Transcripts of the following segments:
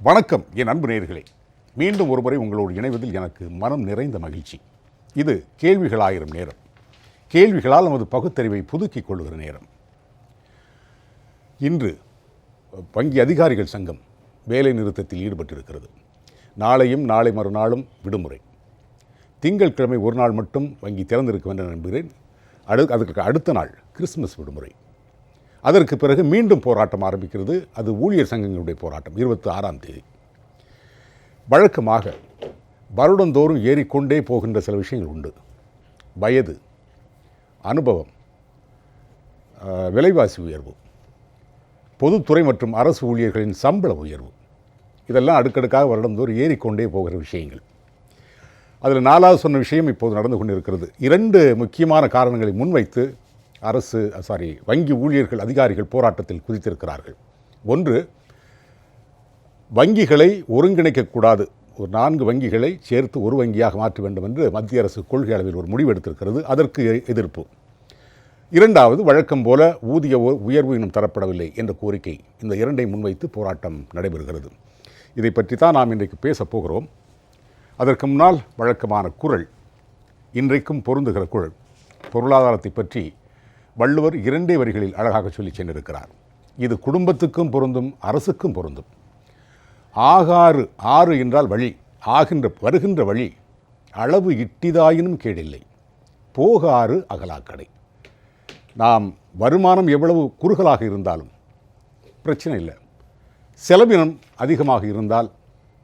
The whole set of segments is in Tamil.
வணக்கம் என் அன்பு நேயர்களே, மீண்டும் ஒருமுறை உங்களோடு இணைவதில் எனக்கு மனம் நிறைந்த மகிழ்ச்சி. இது கேள்விகள் ஆயிரம் நேரம். கேள்விகளால் நமது பகுத்தறிவை புதுக்கிக் கொள்ளுகிற நேரம். இன்று வங்கி அதிகாரிகள் சங்கம் வேலை நிறுத்தத்தில் ஈடுபட்டிருக்கிறது. நாளையும் நாளை மறுநாளும் விடுமுறை. திங்கட்கிழமை ஒரு நாள் மட்டும் வங்கி திறந்திருக்க வேண்டும் நம்புகிறேன். அதுக்கு அடுத்த நாள் கிறிஸ்துமஸ் விடுமுறை. அதற்கு பிறகு மீண்டும் போராட்டம் ஆரம்பிக்கிறது. அது ஊழியர் சங்கங்களுடைய போராட்டம் 26ஆம் தேதி. வழக்கமாக வருடந்தோறும் ஏறிக்கொண்டே போகின்ற சில விஷயங்கள் உண்டு. வயது, அனுபவம், விலைவாசி உயர்வு, பொதுத்துறை மற்றும் அரசு ஊழியர்களின் சம்பள உயர்வு, இதெல்லாம் அடுக்கடுக்காக வருடந்தோறும் ஏறிக்கொண்டே போகிற விஷயங்கள். அதில் 4வது சொன்ன விஷயம் இப்போது நடந்து கொண்டிருக்கிறது. 2 முக்கியமான காரணங்களை முன்வைத்து வங்கி ஊழியர்கள் அதிகாரிகள் போராட்டத்தில் குதித்திருக்கிறார்கள். ஒன்று, வங்கிகளை ஒருங்கிணைக்கக்கூடாது, ஒரு 4 வங்கிகளை சேர்த்து ஒரு வங்கியாக மாற்ற வேண்டும் என்று மத்திய அரசு கொள்கை அளவில் ஒரு முடிவு எடுத்திருக்கிறது. அதற்கு எதிர்ப்பு. 2வது, வழக்கம் போல ஊதிய உயர்வு இன்னும் தரப்படவில்லை என்ற கோரிக்கை. இந்த 2ஐ முன்வைத்து போராட்டம் நடைபெறுகிறது. இதை பற்றி தான் நாம் இன்றைக்கு பேசப் போகிறோம். அதற்கு முன்னால் வழக்கமான குறள், இன்றைக்கும் பொருந்துகிற குறள். பொருளாதாரத்தை பற்றி வள்ளுவர் 2 வரிகளில் அழகாக சொல்லி சென்றிருக்கிறார். இது குடும்பத்துக்கும் பொருந்தும், அரசுக்கும் பொருந்தும். ஆகாறு, ஆறு என்றால் வழி, வருகின்ற வழி அளவு இட்டிதாயினும் கேடில்லை, போகாறு அகலாக்கடை. நாம் வருமானம் எவ்வளவு குறுகலாக இருந்தாலும் பிரச்சனை இல்லை, செலவினம் அதிகமாக இருந்தால்,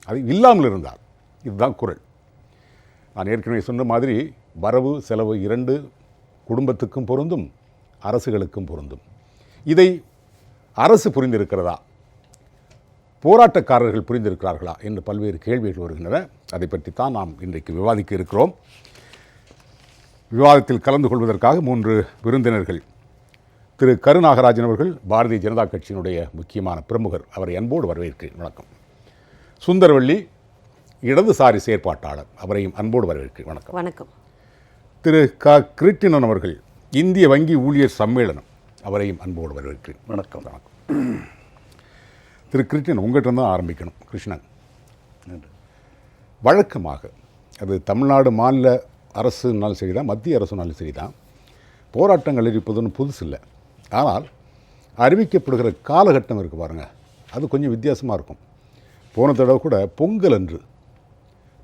அது இல்லாமல் இருந்தால், இதுதான் குறள். நான் ஏற்கனவே சொன்ன மாதிரி வரவு செலவு 2 குடும்பத்துக்கும் பொருந்தும், அரசுகளுக்கும் பொருந்தும். இதை அரசு புரிந்திருக்கிறதா, போராட்டக்காரர்கள் புரிந்திருக்கிறார்களா என்று பல்வேறு கேள்விகள் வருகின்றன. அதை பற்றித்தான் நாம் இன்றைக்கு விவாதிக்க இருக்கிறோம். விவாதத்தில் கலந்து கொள்வதற்காக 3 விருந்தினர்கள். திரு கருநாகராஜன் அவர்கள் பாரதிய ஜனதா கட்சியினுடைய முக்கியமான பிரமுகர், அவரை அன்போடு வரவேற்கிறேன். வணக்கம். சுந்தரவள்ளி, இடதுசாரி செயற்பாட்டாளர், அவரையும் அன்போடு வரவேற்கிறேன். வணக்கம். வணக்கம். திரு கிருட்டிணன் அவர்கள், இந்திய வங்கி ஊழியர் சம்மேளனம், அவரையும் அன்போடு வரவேற்கிறேன். வணக்கம். வணக்கம். திரு கிருட்டிணன், உங்கள்கிட்ட தான் ஆரம்பிக்கணும். கிருஷ்ணன், வழக்கமாக அது தமிழ்நாடு மாநில அரசுனாலும் சரி தான், மத்திய அரசுனாலும் சரி தான், போராட்டங்கள் இருப்பதுன்னு புதுசு இல்லை. ஆனால் அறிவிக்கப்படுகிற காலகட்டம் இருக்குது பாருங்கள், அது கொஞ்சம் வித்தியாசமாக இருக்கும். போன தடவை கூட பொங்கல் அன்று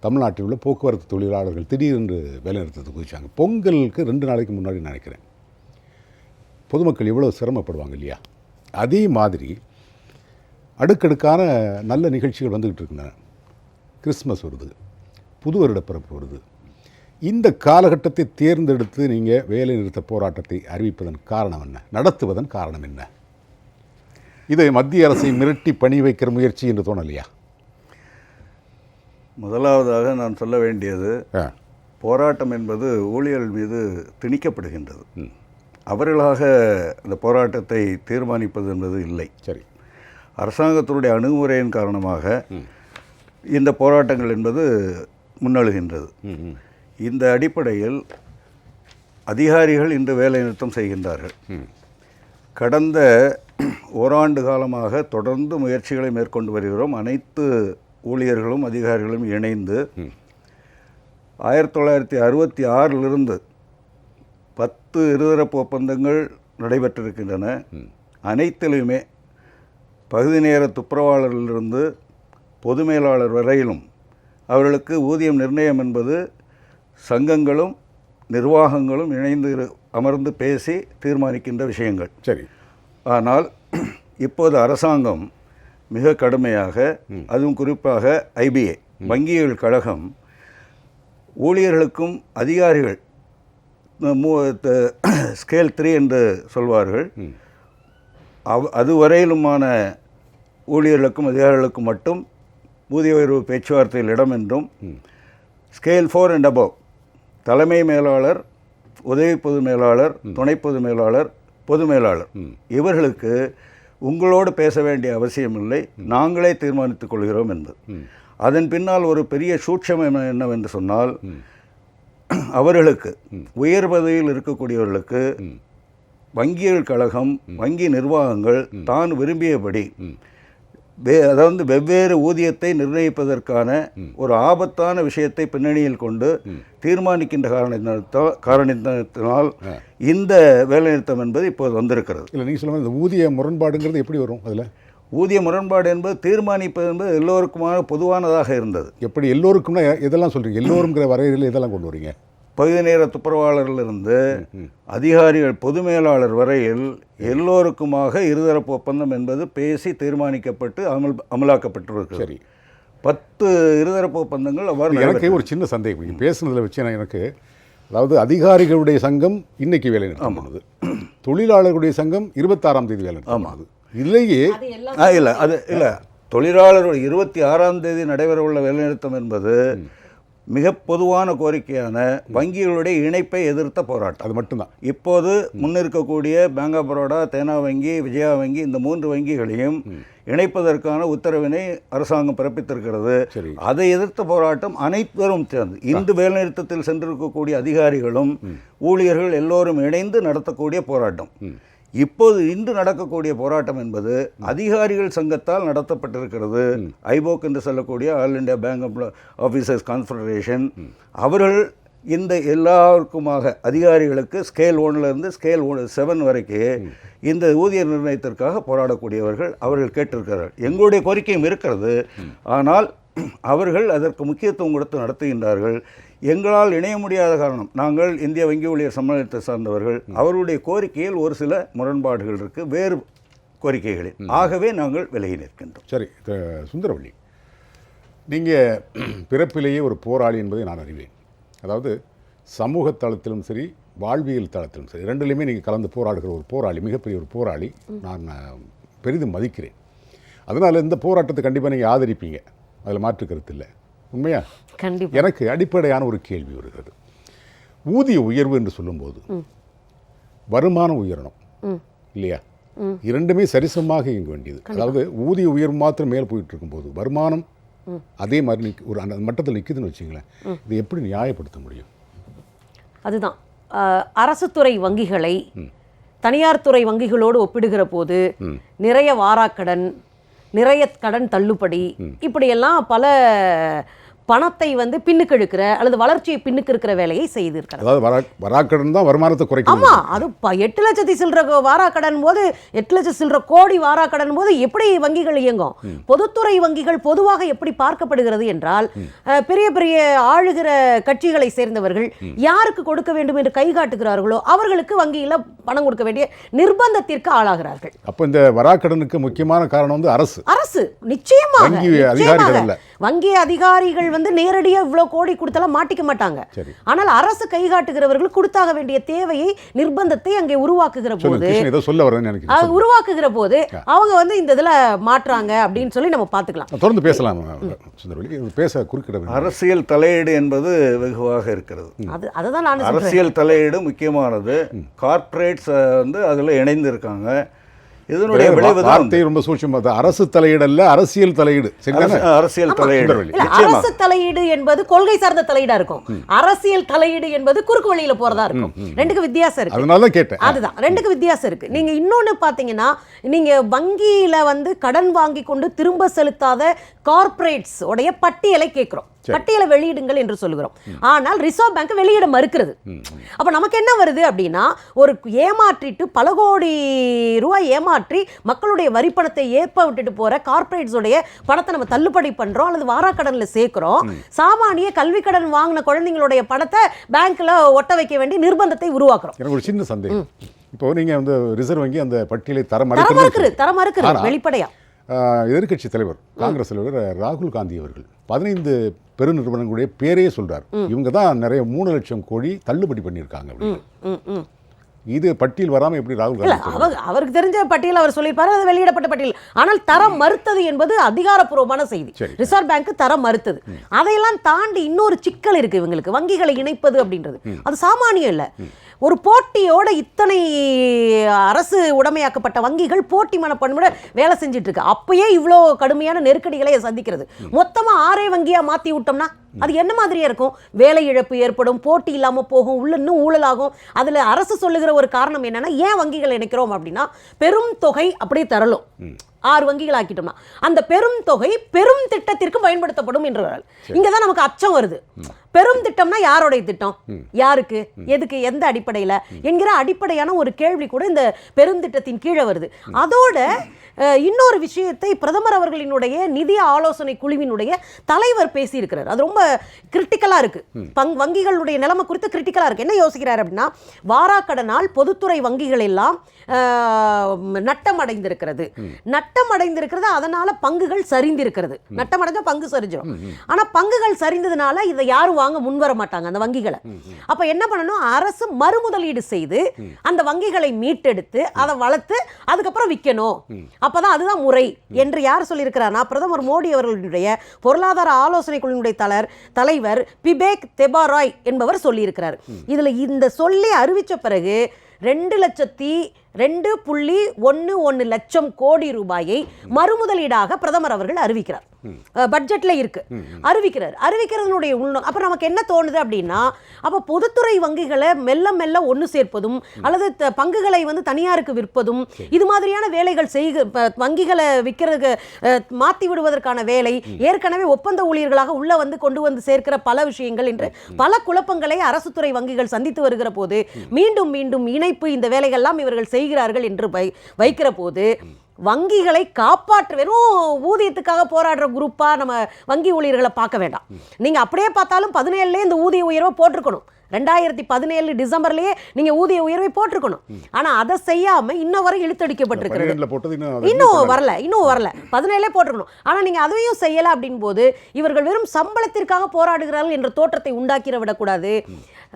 தமிழ்நாட்டில் உள்ள போக்குவரத்து தொழிலாளர்கள் திடீரென்று வேலைநிறுத்தத்துக்கு குதிச்சாங்க. பொங்கலுக்கு 2 நாளைக்கு முன்னாடி நினைக்கிறேன். பொதுமக்கள் எவ்வளோ சிரமப்படுவாங்க இல்லையா? அதே மாதிரி அடுக்கடுக்கான நல்ல நிகழ்ச்சிகள் வந்துக்கிட்டு இருக்கின்றன. கிறிஸ்மஸ் வருது, புது வருடப்பிறப்பு வருது. இந்த காலகட்டத்தை தேர்ந்தெடுத்து நீங்கள் வேலைநிறுத்த போராட்டத்தை அறிவிப்பதன் காரணம் என்ன, நடத்துவதன் காரணம் என்ன? இதை மத்திய அரசை மிரட்டி பணி வைக்கிற முயற்சி என்று தோணலையா? முதலாவதாக நான் சொல்ல வேண்டியது, போராட்டம் என்பது ஊழியர்கள் மீது திணிக்கப்படுகின்றது. அவர்களாக இந்த போராட்டத்தை தீர்மானிப்பது என்பது இல்லை. சரி, அரசாங்கத்தினுடைய அணுகுமுறையின் காரணமாக இந்த போராட்டங்கள் என்பது முன்னெழுகின்றது. இந்த அடிப்படையில் அதிகாரிகள் இன்று வேலை நிறுத்தம் செய்கின்றார்கள். கடந்த ஓராண்டு காலமாக தொடர்ந்து முயற்சிகளை மேற்கொண்டு வருகிறோம். அனைத்து ஊழியர்களும் அதிகாரிகளும் இணைந்து 1966 10 இருதரப்பு ஒப்பந்தங்கள் நடைபெற்றிருக்கின்றன. அனைத்திலுமே பகுதி நேர துப்புரவாளரிலிருந்து பொது மேலாளர் வரையிலும் அவர்களுக்கு ஊதியம் நிர்ணயம் என்பது சங்கங்களும் நிர்வாகங்களும் இணைந்து அமர்ந்து பேசி தீர்மானிக்கின்ற விஷயங்கள். சரி. ஆனால் இப்போது அரசாங்கம் மிக கடுமையாக, அதுவும் குறிப்பாக IBA வங்கிகள் கழகம் ஊழியர்களுக்கும் அதிகாரிகள் ஸ்கேல் 3 என்று சொல்வார்கள், அதுவரையிலுமான ஊழியர்களுக்கும் அதிகாரிகளுக்கும் மட்டும் ஊதிய உயர்வு பேச்சுவார்த்தையில் இடம் என்றும், ஸ்கேல் 4 அண்ட் அபவ் தலைமை மேலாளர், உதவி பொது மேலாளர், துணை பொது மேலாளர், பொது மேலாளர் இவர்களுக்கு உங்களோடு பேச வேண்டிய அவசியமில்லை, நாங்களே தீர்மானித்துக் கொள்கிறோம் என்பது. அதன் பின்னால் ஒரு பெரிய சூட்சமம் என்னவென்று சொன்னால், அவர்களுக்கு உயர் பதவியில் இருக்கக்கூடியவர்களுக்கு வங்கிகள் கழகம், வங்கி நிர்வாகங்கள் தான் விரும்பியபடி அதாவது வெவ்வேறு ஊதியத்தை நிர்ணயிப்பதற்கான ஒரு ஆபத்தான விஷயத்தை பின்னணியில் கொண்டு தீர்மானிக்கின்ற காரணத்தினால் இந்த வேலைநிறுத்தம் என்பது இப்போது வந்திருக்கிறது. இல்லை, நீங்கள் சொல்லுங்கள், இந்த ஊதிய முரண்பாடுங்கிறது எப்படி வரும்? அதில் ஊதிய முரண்பாடு என்பது தீர்மானிப்பது என்பது எல்லோருக்குமான பொதுவானதாக இருந்தது. எப்படி எல்லோருக்கும்னா எதெல்லாம் சொல்கிறீங்க? எல்லோருங்கிற வரையறையில் இதெல்லாம் கொண்டு வரீங்க? பகுதி நேர துப்புரவாளரிலிருந்து அதிகாரிகள் பொது மேலாளர் வரையில் எல்லோருக்குமாக இருதரப்பு ஒப்பந்தம் என்பது பேசி தீர்மானிக்கப்பட்டு அமலாக்கப்பட்டிருக்கிறது. சரி, 10 இருதரப்பு ஒப்பந்தங்கள் அவ்வாறு. எனக்கு ஒரு சின்ன சந்தேகம் நீங்கள் பேசுனதில் வச்சு எனக்கு, அதாவது அதிகாரிகளுடைய சங்கம் இன்னைக்கு வேலை நிறுத்தம் பண்ணுது, தொழிலாளர்களுடைய சங்கம் 26ஆம் தேதி வேலை நிறுத்தம் பண்ணுது. இல்லையே இல்லை, அது இல்லை, தொழிலாளர்கள் 26ஆம் தேதி நடைபெறவுள்ள வேலைநிறுத்தம் என்பது மிக பொதுவான கோரிக்கையான வங்கிகளுடைய இணைப்பை எதிர்த்த போராட்டம். அது மட்டும்தான். இப்போது முன்னிருக்கக்கூடிய பேங்க் ஆஃப் பரோடா, தேனா வங்கி, விஜயா வங்கி, இந்த 3 வங்கிகளையும் இணைப்பதற்கான உத்தரவினை அரசாங்கம் பிறப்பித்திருக்கிறது. அதை எதிர்த்த போராட்டம் அனைவரும் சேர்ந்து, இந்த வேலைநிறுத்தத்தில் சென்றிருக்கக்கூடிய அதிகாரிகளும் ஊழியர்கள் எல்லோரும் இணைந்து நடத்தக்கூடிய போராட்டம். இப்போது இன்று நடக்கக்கூடிய போராட்டம் என்பது அதிகாரிகள் சங்கத்தால் நடத்தப்பட்டிருக்கிறது. ஐபோக் என்று சொல்லக்கூடிய all India bank officers confederation அவர்கள் இந்த எல்லாருக்குமாக அதிகாரிகளுக்கு ஸ்கேல் 1லேருந்து ஸ்கேல் 7 வரைக்கும் இந்த ஊதிய நிர்ணயத்திற்காக போராடக்கூடியவர்கள் அவர்கள் கேட்டிருக்கிறார்கள். எங்களுடைய கோரிக்கையும் இருக்கிறது. ஆனால் அவர்கள் அதற்கு முக்கியத்துவம் கொடுத்து நடத்துகின்றார்கள். எங்களால் இணைய முடியாத காரணம், நாங்கள் இந்திய வங்கி ஊழியர் சம்மேளனத்தை சார்ந்தவர்கள், அவருடைய கோரிக்கையில் ஒரு சில முரண்பாடுகள் இருக்குது வேறு கோரிக்கைகளில். ஆகவே நாங்கள் விலகி நிற்கின்றோம். சரி, சுந்தரவள்ளி, நீங்கள் பிறப்பிலேயே ஒரு போராளி என்பதை நான் அறிவேன். அதாவது சமூக தளத்திலும் சரி, வாழ்வியல் தளத்திலும் சரி, ரெண்டுலேயுமே நீங்கள் கலந்து போராடுகிற ஒரு போராளி, மிகப்பெரிய ஒரு போராளி. நான் பெரிதும் மதிக்கிறேன். அதனால் இந்த போராட்டத்தை கண்டிப்பாக நீங்கள் ஆதரிப்பீங்க, அதில் மாற்று கருத்து இல்லை. உண்மையா? கண்டிப்பாக. எனக்கு அடிப்படையான ஒரு கேள்வி வருகிறது. ஊதிய உயர்வு என்று சொல்லும்போது வருமானம் உயரணும் இல்லையா? இரண்டுமே சரிசமமாக இயங்க வேண்டியது. அதாவது ஊதிய உயர்வு மாத்திரம் மேல் போயிட்டு இருக்கும்போது வருமானம் அதே மாதிரி ஒரு அந்த மட்டத்தில் நிற்குதுன்னு வச்சுங்களேன், இதை எப்படி நியாயப்படுத்த முடியும்? அதுதான் அரசு துறை வங்கிகளை தனியார் துறை வங்கிகளோடு ஒப்பிடுகிற போது நிறைய வாராக்கடன், நிறைய கடன் தள்ளுபடி, இப்படியெல்லாம் பல பணத்தை வந்து பின்னுக்கு இழுக்கிற அல்லது வளர்ச்சியை பின்னுக்கு இருக்கிற வேலையை செய்திருக்கிறார். அதாவது வராக்கடன் தான் வருமானத்தை குறைக்கும். ஆமா, அது 8 லட்சத்தி சில்லற வாராக்கடன் போது 8 லட்சம் சில்லற கோடி வாராக்கடன் போது எப்படி வங்கிகள் இயங்கும்? பொதுத்துறை வங்கிகள் பொதுவாக எப்படி பார்க்கப்படுகிறது என்றால், பெரிய பெரிய ஆளுகிற கட்சிகளை சேர்ந்தவர்கள் யாருக்கு கொடுக்க வேண்டும் என்று கை காட்டுகிறார்களோ அவர்களுக்கு வங்கியில பணம் கொடுக்க வேண்டிய நிர்பந்தத்திற்கு ஆளாகிறார்கள். அப்ப இந்த வராக்கடனுக்கு முக்கியமான காரணம் வந்து அரசு நிச்சயமாக வங்கி அதிகாரிகள் வந்து நேரடியா இவ்வளவு கோடி கொடுத்தாலும் மாட்டிக்க மாட்டாங்க. ஆனால் அரசு கை காட்டுகிறவர்கள் கொடுத்தாக வேண்டிய தேவையை, நிர்பந்தத்தை அங்கே உருவாக்குகிற போது அவங்க வந்து இந்த இதுல மாற்றாங்க அப்படின்னு சொல்லி நம்ம பார்த்துக்கலாம். தொடர்ந்து பேசலாம். பேச குறுக்கிட அரசியல் தலையீடு என்பது வெகுவாக இருக்கிறது. அதுதான் நான் அரசியல் தலையீடு முக்கியமானது. கார்ப்பரேட்ஸ் வந்து அதுல இணைந்து இருக்காங்க. இதனுடைய விளைவு ரொம்ப சூட்சமாக அரசு தலையீடு அல்ல, அரசியல் தலையீடு. அரசியல் தலையீடு. அரசு தலையீடு என்பது கொள்கை சார்ந்த தலையீடா இருக்கும். அரசியல் தலையீடு என்பது குறுக்கு வழியில போறதா இருக்கும். ரெண்டுக்கு வித்தியாசம் இருக்கு. அதனாலதான் கேட்டேன். அதுதான், ரெண்டுக்கு வித்தியாசம் இருக்கு. நீங்க இன்னொன்னு பாத்தீங்கன்னா, நீங்க வங்கியில வந்து கடன் வாங்கி கொண்டு திரும்ப செலுத்தாத கார்ப்பரேட்ஸ் உடைய பட்டியலை கேட்கிறோம். பட்டியலை வெளியிடுங்கள் என்று சொல்லுகிறோம். ஆனால் ரிசர்வ் பேங்க் வெளியிட மறுக்கிறது. அப்ப நமக்கு என்ன வருது அப்படின்னா, ஒரு ஏமாற்றிட்டு பல கோடி ரூபாய் ஏமாற்றி மக்களுடைய வரிப்பணத்தை ஏற்ப விட்டுட்டு போற கார்ப்பரேட்ஸ் உடைய பணத்தை நம்ம தள்ளுபடி பண்றோம் அல்லது வாராக்கடன்ல சேர்க்கிறோம். சாமானிய கல்வி கடன் வாங்கின குழந்தைங்களுடைய பணத்தை பேங்க்ல ஒட்ட வைக்க வேண்டிய நிர்பந்தத்தை உருவாக்குறோம். எனக்கு ஒரு சின்ன சந்தேகம். இப்போ நீங்க வந்து ரிசர்வ் வங்கி அந்த பட்டியலை தர மறுக்கிறது வெளிப்படையா. எதிர்க்கட்சி தலைவர், காங்கிரஸ் தலைவர் ராகுல் காந்தி அவர்கள் 15 பெருநிறுவனங்களுடைய பேரையே சொல்றார். இவங்க தான் நிறைய 3 லட்சம் கோடி தள்ளுபடி பண்ணியிருக்காங்க அப்படின்னு. இது பட்டியல் வராம எப்படி ராகுல் காந்தி? அவருக்கு தெரிஞ்ச பட்டியல் அவர் சொல்லியிருப்பாரு, அது வெளியிடப்பட்ட பட்டியல். ஆனால் தரம் மறுத்தது என்பது அதிகாரப்பூர்வமான செய்தி. ரிசர்வ் பேங்க் தரம் மறுத்தது. அதையெல்லாம் தாண்டி இன்னொரு சிக்கல் இருக்கு இவங்களுக்கு, வங்கிகளை இணைப்பது அப்படின்றது. அது சாமானியம் இல்ல. ஒரு போட்டியோட இத்தனை அரசு உடைமையாக்கப்பட்ட வங்கிகள் போட்டி மனப்பான்மையோட வேலை செஞ்சுட்டு இருக்கு. அப்பயே இவ்வளோ கடுமையான நெருக்கடிகளை சந்திக்கிறது. மொத்தமா 6 வங்கியா மாத்தி விட்டோம்னா அது என்ன மாதிரியா இருக்கும்? வேலை இழப்பு ஏற்படும், போட்டி இல்லாம போகும், உள்ள இன்னும் ஊழலாகும். அதுல அரசு சொல்லுகிற ஒரு காரணம் என்னன்னா, ஏன் வங்கிகள் இணைக்கிறோம் அப்படின்னா, பெரும் தொகை அப்படியே தரலும் 6 வங்கிகள் ஆக்கிட்டோம்னா அந்த பெரும் தொகை பெரும் திட்டத்திற்கு பயன்படுத்தப்படும் என்றால் இங்கதான் நமக்கு அச்சம் வருது. பெரும் திட்டம்னா யாரோடைய திட்டம், யாருக்கு, எதுக்கு, எந்த அடிப்படையில் என்கிற அடிப்படையான ஒரு கேள்வி கூட இந்த பெருந்திட்டத்தின் கீழே வருது. அதோட இன்னொரு விஷயத்தை பிரதமர் அவர்களினுடைய நிதி ஆலோசனை குழுவினுடைய தலைவர் பேசியிருக்கிறார். அது ரொம்ப கிரிட்டிக்கலா இருக்கு. வங்கிகளுடைய நிலைமை குறித்து கிரிட்டிக்கலா இருக்கு. என்ன யோசிக்கிறார் அப்படின்னா, வாராக்கடனால் பொதுத்துறை வங்கிகள் எல்லாம் நட்டம் அடைந்திருக்கிறது. அதனால பங்குகள் சரிந்திருக்கிறது. நட்டம் அடைஞ்சா பங்கு சரிஞ்சிடும். ஆனா பங்குகள் சரிந்ததுனால இதை யாரும் வாங்க முன்வர மாட்டாங்க அந்த வங்கிகளை. அப்ப என்ன பண்ணணும், அரசு மறுமுதலீடு செய்து அந்த வங்கிகளை மீட்டெடுத்து அதை வளர்த்து அதுக்கப்புறம் விற்கணும். அப்பதான் அதுதான் முறை என்று யார் சொல்லியிருக்கிறார்? பிரதமர் மோடி அவர்களுடைய பொருளாதார ஆலோசனை குழுவினுடைய தலைவர் பிபேக் தெபாராய் என்பவர் சொல்லியிருக்கிறார். இதுல இந்த சொல்லி அறிவிச்ச பிறகு 2.11 லட்சம் கோடி ரூபாயை மறுமுதலீடாக பிரதமர் அவர்கள் அறிவிக்கிறார். பட்ஜெட்ல இருக்கு, அறிவிக்கிறதுனுடைய உள்நோக்கம். அப்ப நமக்கு என்ன தோணுது அப்படின்னா, அப்ப பொதுத்துறை வங்கிகளை மெல்ல மெல்ல ஒன்று சேர்ப்பதும் அல்லது பங்குகளை தனியாருக்கு விற்பதும் இது மாதிரியான வேலைகள் வங்கிகளை விற்கிறதுக்கு மாற்றி விடுவதற்கான வேலை, ஏற்கனவே ஒப்பந்த ஊழியர்களாக உள்ள கொண்டு வந்து சேர்க்கிற பல விஷயங்கள் என்று பல குழப்பங்களை அரசு துறை வங்கிகள் சந்தித்து வருகிற போது மீண்டும் மீண்டும் இணைப்பு இந்த வேலைகள்லாம் இவர்கள் செய்கிறார்கள் என்று வைக்கிற போது வங்கிகளை காப்பாற்ற வெறும் ஊதியத்துக்காக போராடுற குரூப்பா நம்ம வங்கி ஊழியர்களை பார்க்க வேண்டாம். நீங்க அப்படியே பார்த்தாலும் 17 இந்த ஊதிய உயர்வை போட்டிருக்கணும். 2017 டிசம்பர்லயே நீங்க ஊதிய உயர்வை போட்டிருக்கணும். ஆனா அதை செய்யாம இன்னும் வரை இழுத்தடிக்கப்பட்டிருக்கிறது. இன்னும் வரல 17 போட்டிருக்கணும். ஆனா நீங்க அதையும் செய்யல அப்படின் போது இவர்கள் வெறும் சம்பளத்திற்காக போராடுகிறார்கள் என்ற தோற்றத்தை உண்டாக்கிட விடக்கூடாது.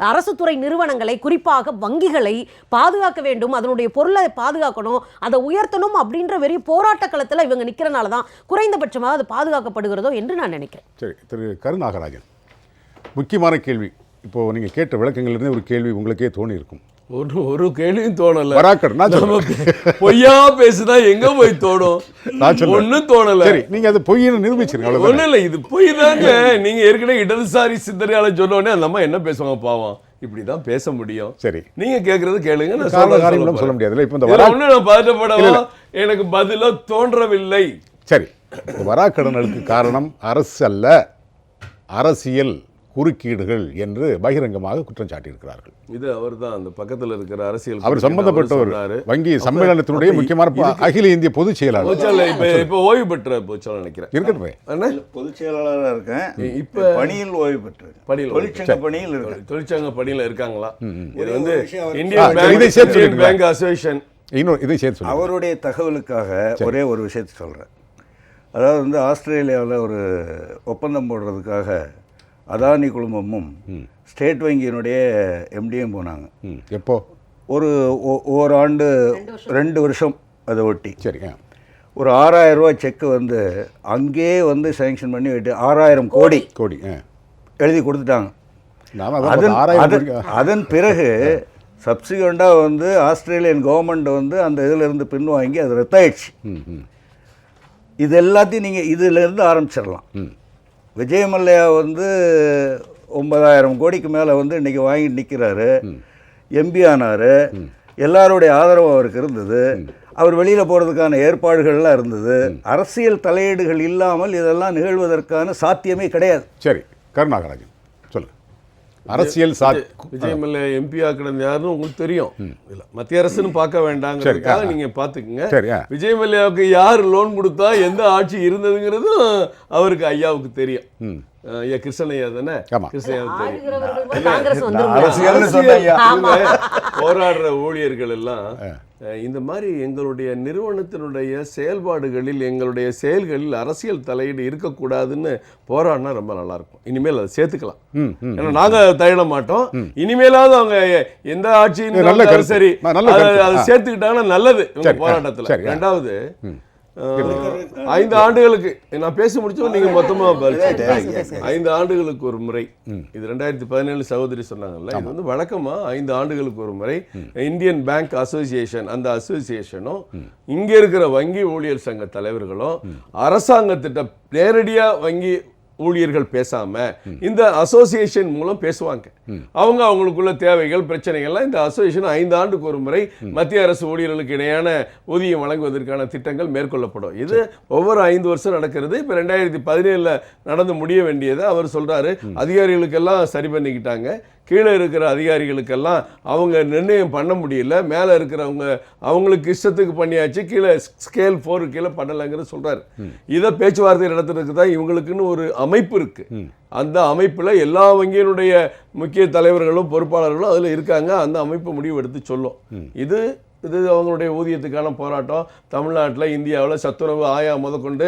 அரசு துறை நிறுவனங்களை, குறிப்பாக வங்கிகளை பாதுகாக்க வேண்டும், அதனுடைய பொருளை பாதுகாக்கணும், அதை உயர்த்தணும் அப்படின்ற வெறும் போராட்ட களத்தில் இவங்க நிற்கிறனால தான் குறைந்தபட்சமாக அது பாதுகாக்கப்படுகிறதோ என்று நான் நினைக்கிறேன். சரி, திரு கருநாகராஜன், முக்கியமான கேள்வி. இப்போ நீங்க கேட்ட விளக்கங்களிலிருந்து ஒரு கேள்வி உங்களுக்கே தோணி இருக்கும். ஒரு கேள்வியும் தோணல. பொய்யா பேசுதா எங்க போய் தோணும்? ஒன்னும் தோணல. சரி, நீங்க அது பொய்ன்னு நிரூபிச்சிருங்க. ஒண்ணு இல்ல, இது பொய் தாங்க. நீங்க ஏற்கனவே இடதுசாரி சிந்தனையால சொன்ன உடனே அந்த அம்மா என்ன பேசுவாங்க பாவம், இப்படிதான் பேச முடியும். சரி, நீங்க கேக்குறது கேளுங்க, நான் சொல்ல முடியாது. இப்போ இந்த நான் பதட்டப்படவா, எனக்கு பதிலா தோன்றவில்லை. சரி, வராக்கடனுக்கு காரணம் அரசு அல்ல, அரசியல் குறுக்கீடுகள் என்று பகிரங்கமாக குற்றம் சாட்டியிருக்கிறார்கள். இது அவர் தான் அந்த பக்கத்தில் இருக்கிற அரசியல் அவர் சம்பந்தப்பட்டவர், வங்கி சம்மேளனத்தினுடைய முக்கியமான அகில இந்திய பொதுச் செயலாளர். இப்போ ஓய்வு பெற்ற பொதுச்செயலாளர் நினைக்கிறேன். இருக்கட்டும், பொதுச் செயலாளராக இருக்கேன். இப்போ பணியில் ஓய்வு பெற்று தொழிற்சங்க பணியில் இருக்காங்களா? இது இந்தியன் பேங்க் அசோசியேஷன். இன்னொரு இதை சேர்த்து அவருடைய தகவலுக்காக ஒரே ஒரு விஷயத்தை சொல்கிறேன். அதாவது ஆஸ்திரேலியாவில் ஒரு ஒப்பந்தம் போடுறதுக்காக அதானி குழுமமும் ஸ்டேட் வங்கியினுடைய எம்டியும் போனாங்க. எப்போ? ஒரு ஆண்டு 2 வருஷம் அதை ஒட்டி. சரி, ஒரு 6000 ரூபா செக்கு அங்கேயே சேங்ஷன் பண்ணி 6000 கோடி எழுதி கொடுத்துட்டாங்க. அதன் பிறகு சப்சிக்வெண்ட்டாக ஆஸ்திரேலியன் கவர்மெண்ட் அந்த இதிலிருந்து பின்வாங்கி அது ரத்தாயிடுச்சு. இது எல்லாத்தையும் நீங்கள் இதிலிருந்து ஆரம்பிச்சிடலாம். விஜய் மல்லையா 9000 கோடிக்கு மேலே இன்றைக்கி வாங்கிட்டு நிற்கிறாரு, எம்பி ஆனார், எல்லாருடைய ஆதரவு அவருக்கு இருந்தது, அவர் வெளியில் போகிறதுக்கான ஏற்பாடுகள்லாம் இருந்தது. அரசியல் தலையீடுகள் இல்லாமல் இதெல்லாம் நிகழ்வதற்கான சாத்தியமே கிடையாது. சரி, கருநாகராஜன் சொல்லு. அரசியல் விஜய் மல்லையா எம்பி ஆக்கினது யாருன்னு உங்களுக்கு தெரியும். இல்லை, மத்திய அரசுன்னு பார்க்க வேண்டாங்கிறதுக்காக நீங்கள் பார்த்துக்குங்க. விஜய் மல்லையாவுக்கு யார் லோன் கொடுத்தா, எந்த ஆட்சி இருந்ததுங்கிறதும் அவருக்கு ஐயாவுக்கு தெரியும். கிருஷ்ணய்யா தானே, போராடுற ஊழியர்கள் எல்லாம் இந்த மாதிரி எங்களுடைய நிறுவனத்தினுடைய செயல்பாடுகளில், எங்களுடைய செயல்களில் அரசியல் தலையீடு இருக்கக்கூடாதுன்னு போராடினா ரொம்ப நல்லா இருக்கும். இனிமேல் அதை சேர்த்துக்கலாம். ஏன்னா நாங்க தலையிட மாட்டோம். இனிமேலாவது அவங்க எந்த ஆட்சியும் சரி அதை சேர்த்துக்கிட்டாங்கன்னா நல்லது போராட்டத்தில். 2வது 5 ஆண்டுகளுக்கு நான் பேசி முடிச்சோம், நீங்க மொத்தமா 5 ஆண்டுகளுக்கு ஒரு முறை. இது 2017 சகோதரி சொன்னாங்கல்ல, இது வழக்கமா 5 ஆண்டுகளுக்கு ஒரு முறை இந்தியன் பேங்க் அசோசியேஷன், அந்த அசோசியேஷனும் இங்க இருக்கிற வங்கி ஊழியர் சங்க தலைவர்களும் அரசாங்கத்திட்ட நேரடியா வங்கி ஊழியர்கள் பேசாம இந்த அசோசியேஷன் மூலம் பேசுவாங்க. அவங்க அவங்களுக்குள்ள தேவைகள் பிரச்சனைகள்லாம் இந்த அசோசியேஷன் 5 ஆண்டுக்கு ஒரு முறை மத்திய அரசு ஊழியர்களுக்கு இணையான ஊதியம் வழங்குவதற்கான திட்டங்கள் மேற்கொள்ளப்படும். இது ஒவ்வொரு 5 வருஷம் நடக்கிறது. இப்போ 2017 நடந்து முடிய வேண்டியதை அவர் சொல்றாரு. அதிகாரிகளுக்கெல்லாம் சரி பண்ணிக்கிட்டாங்க, கீழே இருக்கிற அதிகாரிகளுக்கெல்லாம் அவங்க நிர்ணயம் பண்ண முடியல, மேலே இருக்கிறவங்க அவங்களுக்கு இஷ்டத்துக்கு பண்ணியாச்சு, கீழே ஸ்கேல் 4 கீழே பண்ணலைங்கிறது சொல்கிறாரு. இதை பேச்சுவார்த்தை நடத்துறதுக்கு தான் இவங்களுக்குன்னு ஒரு அமைப்பு இருக்குது. அந்த அமைப்பில் எல்லா வங்கியினுடைய முக்கிய தலைவர்களும் பொறுப்பாளர்களும் அதில் இருக்காங்க. அந்த அமைப்பு முடிவு எடுத்து சொல்லும். இது அவங்களுடைய ஊதியத்துக்கான போராட்டம். தமிழ்நாட்டில், இந்தியாவில் சத்துணவு ஆயா முதற்கொண்டு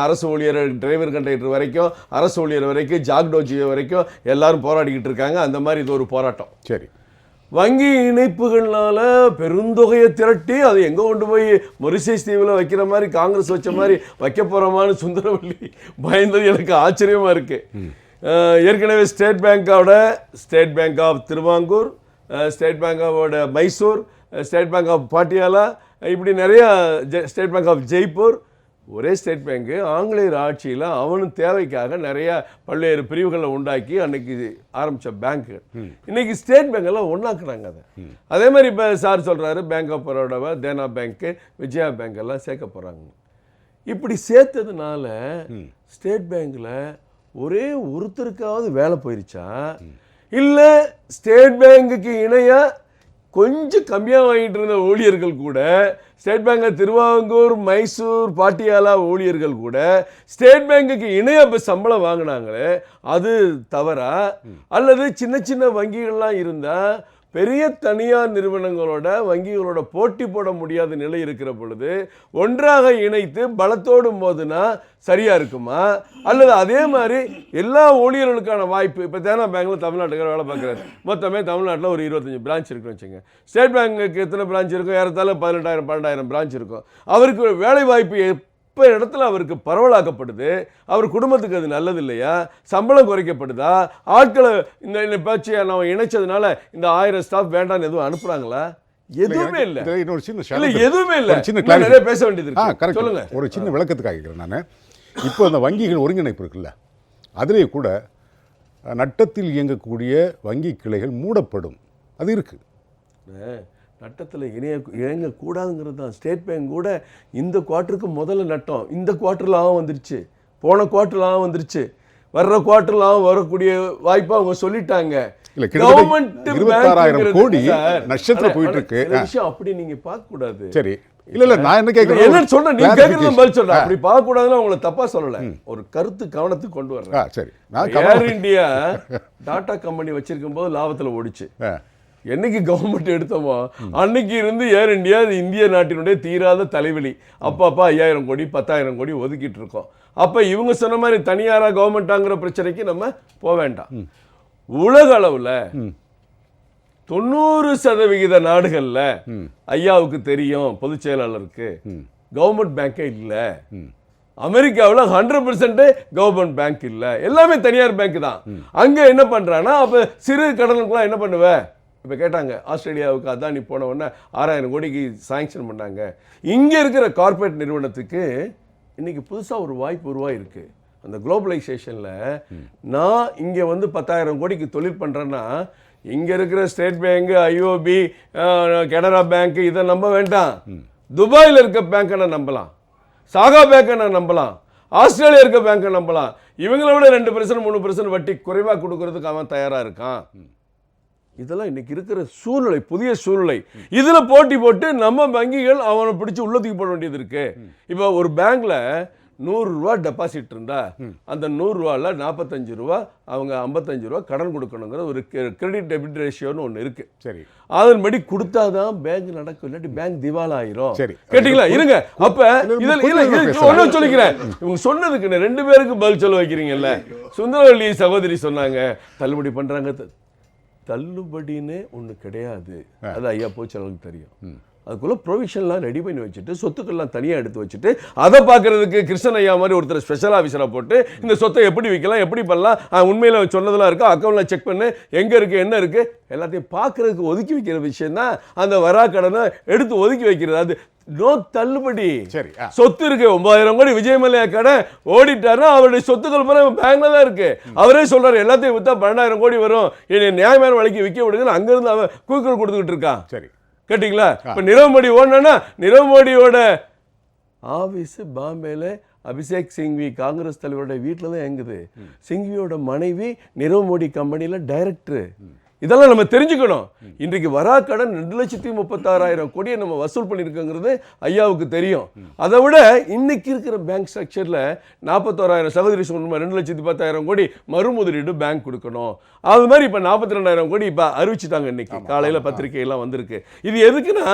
அரசு ஊழியர், டிரைவர் கண்டக்டர் வரைக்கும், அரசு ஊழியர் வரைக்கும், ஜாக்டோஜி வரைக்கும் எல்லாரும் போராடிக்கிட்டு இருக்காங்க. அந்த மாதிரி இது ஒரு போராட்டம். சரி, வங்கி இணைப்புகள்னால பெருந்தொகையை திரட்டி அதை எங்கே கொண்டு போய் மொரிஷியஸ் தீவில் வைக்கிற மாதிரி காங்கிரஸ் வச்ச மாதிரி வைக்க போகிறோமான்னு சுந்தரவல்லி பயந்தது எனக்கு ஆச்சரியமாக இருக்குது. ஏற்கனவே State Bank of Travancore, State பேங்கோட Mysore, State Bank of Patiala, இப்படி நிறையா, ஸ்டேட் பேங்க் ஆஃப் ஜெய்ப்பூர், ஒரே ஸ்டேட் பேங்க்கு ஆங்கிலேயர் ஆட்சியில் அவனும் தேவைக்காக நிறையா பல்வேறு பிரிவுகளை உண்டாக்கி அன்னைக்கு ஆரம்பித்த பேங்க்கு இன்னைக்கு ஸ்டேட் பேங்கெல்லாம் ஒன்றாக்குறாங்க. அதே மாதிரி இப்போ சார் சொல்கிறாரு பேங்க் ஆஃப் பரோடாவை, தேனா பேங்க்கு, விஜயா பேங்க் எல்லாம் சேர்க்க போகிறாங்க. இப்படி சேர்த்ததுனால ஸ்டேட் பேங்க்கில் ஒரே ஒருத்தருக்காவது வேலை போயிருச்சா, இல்லை ஸ்டேட் பேங்குக்கு இணையாக கொஞ்சம் கம்மியாக வாங்கிட்டு இருந்த ஊழியர்கள் கூட, ஸ்டேட் பேங்க் திருவாங்கூர், மைசூர், பாட்டியாலா ஊழியர்கள் கூட ஸ்டேட் பேங்குக்கு இணையாக சம்பளம் வாங்கினாங்களே, அது தவறா? அல்லது சின்ன சின்ன வங்கிகள்லாம் இருந்தால் பெரிய தனியார் நிறுவனங்களோட வங்கிகளோட போட்டி போட முடியாத நிலை இருக்கிற பொழுது ஒன்றாக இணைத்து பலத்தோடு போதுனா சரியா இருக்குமா? அல்லது அதே மாதிரி எல்லா ஊழியர்களுக்கான வாய்ப்பு, இப்போ தேனா பேங்க்ல தமிழ்நாட்டுக்கு வேலை பார்க்குறாரு, மொத்தமே தமிழ்நாட்டில் ஒரு 25 பிரான்ச் இருக்குன்னு வச்சுங்க. ஸ்டேட் பேங்க்கு எத்தனை பிரான்ச் இருக்கும்? ஏறத்தாழ 18,000 பிரான்ச் இருக்கும். அவருக்கு வேலை வாய்ப்பு இப்போ இடத்துல அவருக்கு பரவலாக்கப்படுது. அவர் குடும்பத்துக்கு அது நல்லது இல்லையா? சம்பளம் குறைக்கப்படுதா? ஆட்களை இந்த பேச்சை நம்ம இணைச்சதுனால இந்த 1000 ஸ்டாஃப் வேண்டாம்னு எதுவும் அனுப்புறாங்களா? எதுவுமே இல்லை. எதுவுமே இல்லை. நிறைய பேச வேண்டியது இருக்கு. சொல்லுங்க. ஒரு சின்ன விளக்கத்துக்காக கேட்கிறேன் நான். இப்போ அந்த வங்கிகள் ஒருங்கிணைப்பு இருக்குல்ல, அதிலே கூட நட்டத்தில் இயங்கக்கூடிய வங்கி கிளைகள் மூடப்படும், அது இருக்கு. நட்டத்தில் இயங்கக்கூடாதுங்கிறது தான். ஸ்டேட் பேங்க் கூட இந்த குவார்ட்டருக்கு முதல்ல நட்டம் இந்த குவார்ட்டரில் வந்துருச்சு, போன குவார்ட்டரில் வந்துருச்சு, வர்ற குவார்ட்டரில் வரக்கூடிய வாய்ப்பை அவங்க சொல்லிட்டாங்க. கவர்மெண்ட் 26,000 கோடி நஷ்டத்துல போயிட்டு இருக்கு. விஷயம் அப்படி நீங்க பார்க்க கூடாது. சரி, இல்ல நான் என்ன கேக்குறேன், என்ன சொல்றேன், நீங்க கேக்குறது பதில் சொல்றேன். அப்படி பார்க்க கூடாதுன்னு உங்களை தப்பா சொல்லல, ஒரு கருத்து கவனத்துக்கு கொண்டு வர்றேன். சரி, ஏர் இந்தியா டாடா கம்பெனி வச்சிருக்கும் போது லாபத்துல ஓடிச்சு. என்னைக்கு கவர்மெண்ட் எடுத்தோமோ அன்னைக்கு இருந்து ஏர் இந்தியா இந்திய நாட்டினுடைய தீராத தலைவலி. அப்பா 5,000 கோடி 10,000 கோடி ஒதுக்கிட்டு இருக்கோம். அப்ப இவங்க சொன்ன மாதிரி தனியாரா கவர்மெண்டாங்கிற பிரச்சனைக்கு நம்ம போக வேண்டாம். உலக அளவுல 90% நாடுகள்ல ஐயாவுக்கு தெரியும், பொதுச் செயலாளருக்கு, கவர்மெண்ட் பேங்கே இல்ல. அமெரிக்காவில் 100% கவர்மெண்ட் பேங்க் இல்ல, எல்லாமே தனியார் பேங்க் தான். அங்க என்ன பண்றான்னா, அப்ப சிறு கடனுக்குலாம் என்ன பண்ணுவ? இப்போ கேட்டாங்க, ஆஸ்திரேலியாவுக்கு அதானி போன உடனே 6,000 கோடிக்கு சாங்ஷன் பண்ணாங்க. இங்கே இருக்கிற கார்பரேட் நிறுவனத்துக்கு இன்னைக்கு புதுசாக ஒரு வாய்ப்பு உருவாயிருக்கு. அந்த குளோபலைசேஷனில் நான் இங்கே 10,000 கோடிக்கு தொழில் பண்ணுறேன்னா, இங்கே இருக்கிற state bank, IOB, Canara bank இதை நம்ப வேண்டாம். துபாயில் இருக்க பேங்கை நான் நம்பலாம், சாகா பேங்கை நான் நம்பலாம், ஆஸ்திரேலியா இருக்க பேங்கை நம்பலாம். இவங்களை விட 2% 3% வட்டி குறைவாக கொடுக்கறதுக்கு அவன் தயாராக இருக்கான். இதெல்லாம் இன்னைக்கு இருக்கிற சூழ்நிலை, புதிய சூழ்நிலை. இதுல போட்டி போட்டு நம்ம வங்கிகள் அவனை பிடிச்சி உள்ளத்துக்கு போட வேண்டியது இருக்கு. இப்போ ஒரு பேங்க்ல 100 ரூபா டெபாசிட் இருந்தா அந்த 100 ரூபால 45 ரூபா அவங்க 55 ரூபா கடன் கொடுக்கணுங்கிற ஒரு கிரெடிட் டெபிட் ரேஷியோன்னு ஒன்று இருக்கு. சரி, அதன்படி கொடுத்தாதான் பேங்க் நடக்கும், இல்லாட்டி பேங்க் திவால் ஆயிரும். சரி, கேட்டீங்களா? இருங்க, அப்ப ஒன்னும் சொல்லிக்கிறேன். இவங்க சொன்னதுக்கு 2 பேருக்கு பதில் சொல்ல வைக்கிறீங்கல்ல. சுந்தரவல்லி சகோதரி சொன்னாங்க தள்ளுபடி பண்றாங்க. தள்ளுபடின்னு ஒன்று கிடையாது, அது ஐயா போச்சளவுக்கு தெரியும். அதுக்குள்ள ப்ரொவிஷன்லாம் ரெடி பண்ணி வச்சுட்டு சொத்துக்கள்லாம் தனியாக எடுத்து வச்சுட்டு அதை பார்க்கறதுக்கு கிருஷ்ணன் ஐயா மாதிரி ஒருத்தர் ஸ்பெஷல் ஆஃபீஸராக போட்டு இந்த சொத்தை எப்படி விற்கலாம், எப்படி பண்ணலாம், உண்மையில் சொன்னதெல்லாம் இருக்கா, அக்கௌண்ட்டில் செக் பண்ணு, எங்கே இருக்குது என்ன இருக்குது எல்லாத்தையும் பார்க்கறதுக்கு ஒதுக்கி வைக்கிற விஷயம் தான் அந்த வரா கடனை எடுத்து ஒதுக்கி வைக்கிறது. அது நோ தள்ளுபடி. சரி. சொத்து இருக்கு 9,000 கோடி விஜய் மல்லையா கடை ஓடிட்டாருன்னா அவருடைய சொத்துக்கள் பூரா பேங்க்ல தான் இருக்கு. அவரே சொல்றாரு எல்லாத்தையும் வித்தா 12,000 கோடி வரும், என்னை நியாயமான விலைக்கு விற்க விடுங்க. அங்கிருந்து அவன் கூக்குரல் கொடுத்துக்கிட்டு இருக்கான். சரி, கேட்டீங்களா? இப்ப நிரவ் மோடி ஓடனா நிரவ் மோடியோட ஆபீஸ் பாம்பேல அபிஷேக் சிங்வி காங்கிரஸ் தலைவருடைய வீட்டில் தான் இயங்குது. சிங்வியோட மனைவி நிரவ் மோடி கம்பெனியில் டைரக்டர். இதெல்லாம் நம்ம தெரிஞ்சுக்கணும். இன்றைக்கு வராக்கடன் 2,36,000 கோடியை நம்ம வசூல் பண்ணியிருக்கோங்கிறது ஐயாவுக்கு தெரியும். அதை விட இன்னைக்கு இருக்கிற பேங்க் ஸ்ட்ரக்சரில் 41,000 சகோதரி சொன்ன 2,10,000 கோடி மறுமுதலீடு பேங்க் கொடுக்கணும். அது மாதிரி இப்போ 42,000 கோடி இப்போ அறிவிச்சிட்டாங்க. இன்னைக்கு காலையில் பத்திரிகையெல்லாம் வந்திருக்கு. இது எதுக்குன்னா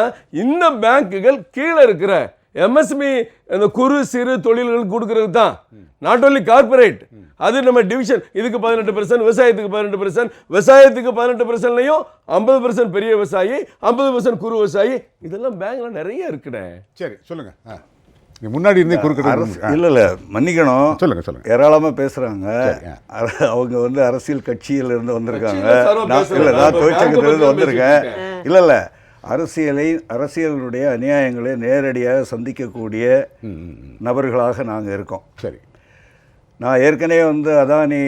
இந்த பேங்க்குகள் கீழே இருக்கிற எம்எஸ்எம்இ அந்த குறு சிறு தொழில்களுக்கு கொடுக்கறது தான். நாட் ஓன்லி கார்பரேட், அது நம்ம டிவிஷன். இதுக்கு 18%, விவசாயத்துக்கு 18%, விவசாயத்துக்கு 18%லையும் 50% பெரிய விவசாயி, 50% குறு விவசாயி. இதெல்லாம் பேங்க்ல நிறைய இருக்குண்ணே. சரி, சொல்லுங்க. முன்னாடி இருந்தே குறுக்கிட்டு இல்லை மன்னிக்கணும். சொல்லுங்க சொல்லுங்க. ஏராளமாக பேசுகிறாங்க. அவங்க வந்து அரசியல் கட்சியில் இருந்து வந்திருக்காங்க. நான் தொழிற்சங்கத்திலிருந்து வந்திருக்கேன். இல்லை அரசியலுடைய அநியாயங்களை நேரடியாக சந்திக்கக்கூடிய நபர்களாக நாங்கள் இருக்கோம். சரி, நான் ஏற்கனவே வந்து அதானி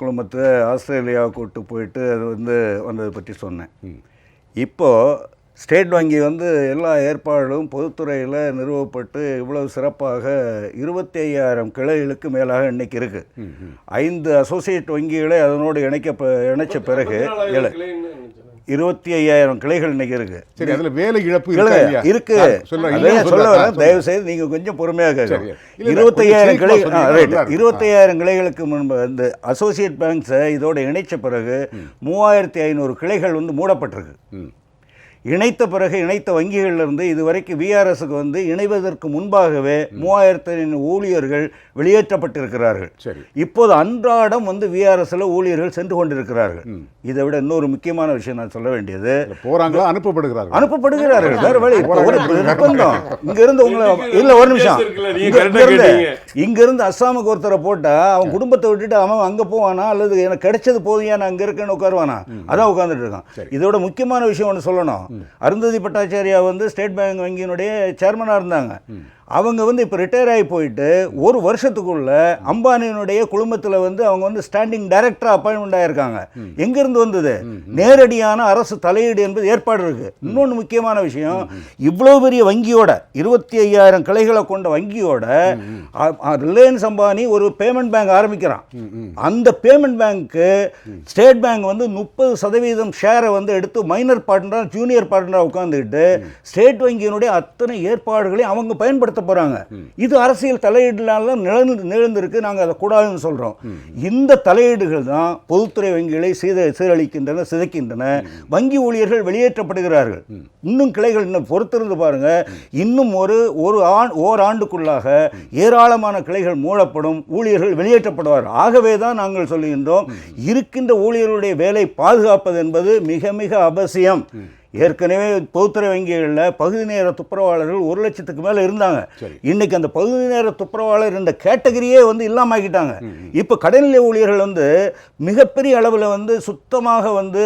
குழுமத்தை ஆஸ்திரேலியா கூட்டு போயிட்டு அது வந்து வந்ததை பற்றி சொன்னேன். இப்போது ஸ்டேட் வங்கி வந்து எல்லா ஏற்பாடுகளும் பொதுத்துறையில் நிறுவப்பட்டு இவ்வளவு சிறப்பாக 25,000 கிளைகளுக்கு மேலாக இன்னைக்கு இருக்குது. 5 அசோசியேட் வங்கிகளை அதனோடு இணைச்ச பிறகு 25,000 கிளைகள் இன்னைக்கு இருக்கு. சரி, அதுல வேலை இழப்பு இருக்கு. சொல்ல வரேன், தயவு செய்து நீங்க கொஞ்சம் பொறுமையாக கேட்கணும். 25,000 கிளைகளுக்கு முன்பு இந்த அசோசியேட் பேங்க்ஸை இதோட இணைச்ச பிறகு 3,500 கிளைகள் வந்து மூடப்பட்டிருக்கு. இணைத்த பிறகு இணைத்த வங்கிகளிலிருந்து இதுவரைக்கும் விஆர்எஸ்க்கு வந்து இணைவதற்கு முன்பாகவே 3,500 ஊழியர்கள் வெளியேற்றப்பட்டிருக்கிறார்கள். இப்போது அன்றாடம் வந்து விஆர்எஸ்ல ஊழியர்கள் சென்று கொண்டிருக்கிறார்கள். இதை விட இன்னொரு முக்கியமான விஷயம் நான் சொல்ல வேண்டியது, போறாங்களா அனுப்பப்படுகிறார்கள் வேற வழி நிர்பந்தம். இங்கிருந்து உங்களை இல்லை ஒரு நிமிஷம், இங்கிருந்து அஸ்ஸாமுக்கு ஒருத்தரை போட்டா அவன் குடும்பத்தை விட்டுட்டு அவன் அங்க போவானா அல்லது எனக்கு கிடைச்சது போதும் நான் அங்க இருக்கேன்னு உட்காருவானா? அதான் உட்கார்ந்துட்டு இருக்கான். இதோட முக்கியமான விஷயம் ஒன்று சொல்லணும். அருந்ததி பட்டாச்சாரியா வந்து ஸ்டேட் பேங்க் வங்கியினுடைய சேர்மனா இருந்தாங்க. அவங்க வந்து இப்போ ரிட்டையர் ஆகி போயிட்டு ஒரு வருஷத்துக்குள்ள அம்பானியினுடைய குழுமத்தில் வந்து அவங்க வந்து ஸ்டாண்டிங் டைரக்டராக அப்பாயின்மெண்ட் ஆகியிருக்காங்க. எங்கேருந்து வந்தது? நேரடியான அரசு தலையீடு என்பது ஏற்பாடு இருக்கு. இன்னொன்று முக்கியமான விஷயம், இவ்வளோ பெரிய வங்கியோட 25,000 கிளைகளை கொண்ட வங்கியோட ரிலையன்ஸ் அம்பானி ஒரு பேமெண்ட் பேங்க் ஆரம்பிக்கிறான். அந்த பேமெண்ட் பேங்க்கு ஸ்டேட் பேங்க் வந்து 30% ஷேரை வந்து எடுத்து மைனர் பார்ட்னராக ஜூனியர் பார்ட்னராக உட்காந்துக்கிட்டு ஸ்டேட் வங்கியினுடைய அத்தனை ஏற்பாடுகளையும் அவங்க பயன்படுத்த போறாங்க. இது அரசியல் தலையீடுனால நிகழ்ந்திருக்கு. நாங்கள் அதை கூடாதுன்னு சொல்றோம். இந்த தலையீடுகள் தான் பொதுத்துறை வங்கிகளை சீரழிக்கின்றன, சிதைக்கின்றன. வங்கி ஊழியர்கள் வெளியேற்றப்படுகிறார்கள். இன்னும் கிளைகள் இன்னும் பொறுத்திருந்து பாருங்க. இன்னும் ஓராண்டுக்குள்ளாக ஏராளமான கிளைகள் மூடப்படும், ஊழியர்கள் வெளியேற்றப்படுவார். ஆகவே தான் நாங்கள் சொல்லுகின்றோம், இருக்கின்ற ஊழியர்களுடைய வேலை பாதுகாப்பது என்பது மிக மிக அவசியம். ஏற்கனவே பொதுத்துறை வங்கிகளில் பகுதி நேர துப்புரவாளர்கள் 1,00,000க்கு மேலே இருந்தாங்க. இன்னைக்கு அந்த பகுதி நேர துப்புரவாளர் என்ற கேட்டகரியே வந்து இல்லாமக்கிட்டாங்க. இப்போ கடைநிலை ஊழியர்கள் வந்து மிகப்பெரிய அளவில் வந்து சுத்தமாக வந்து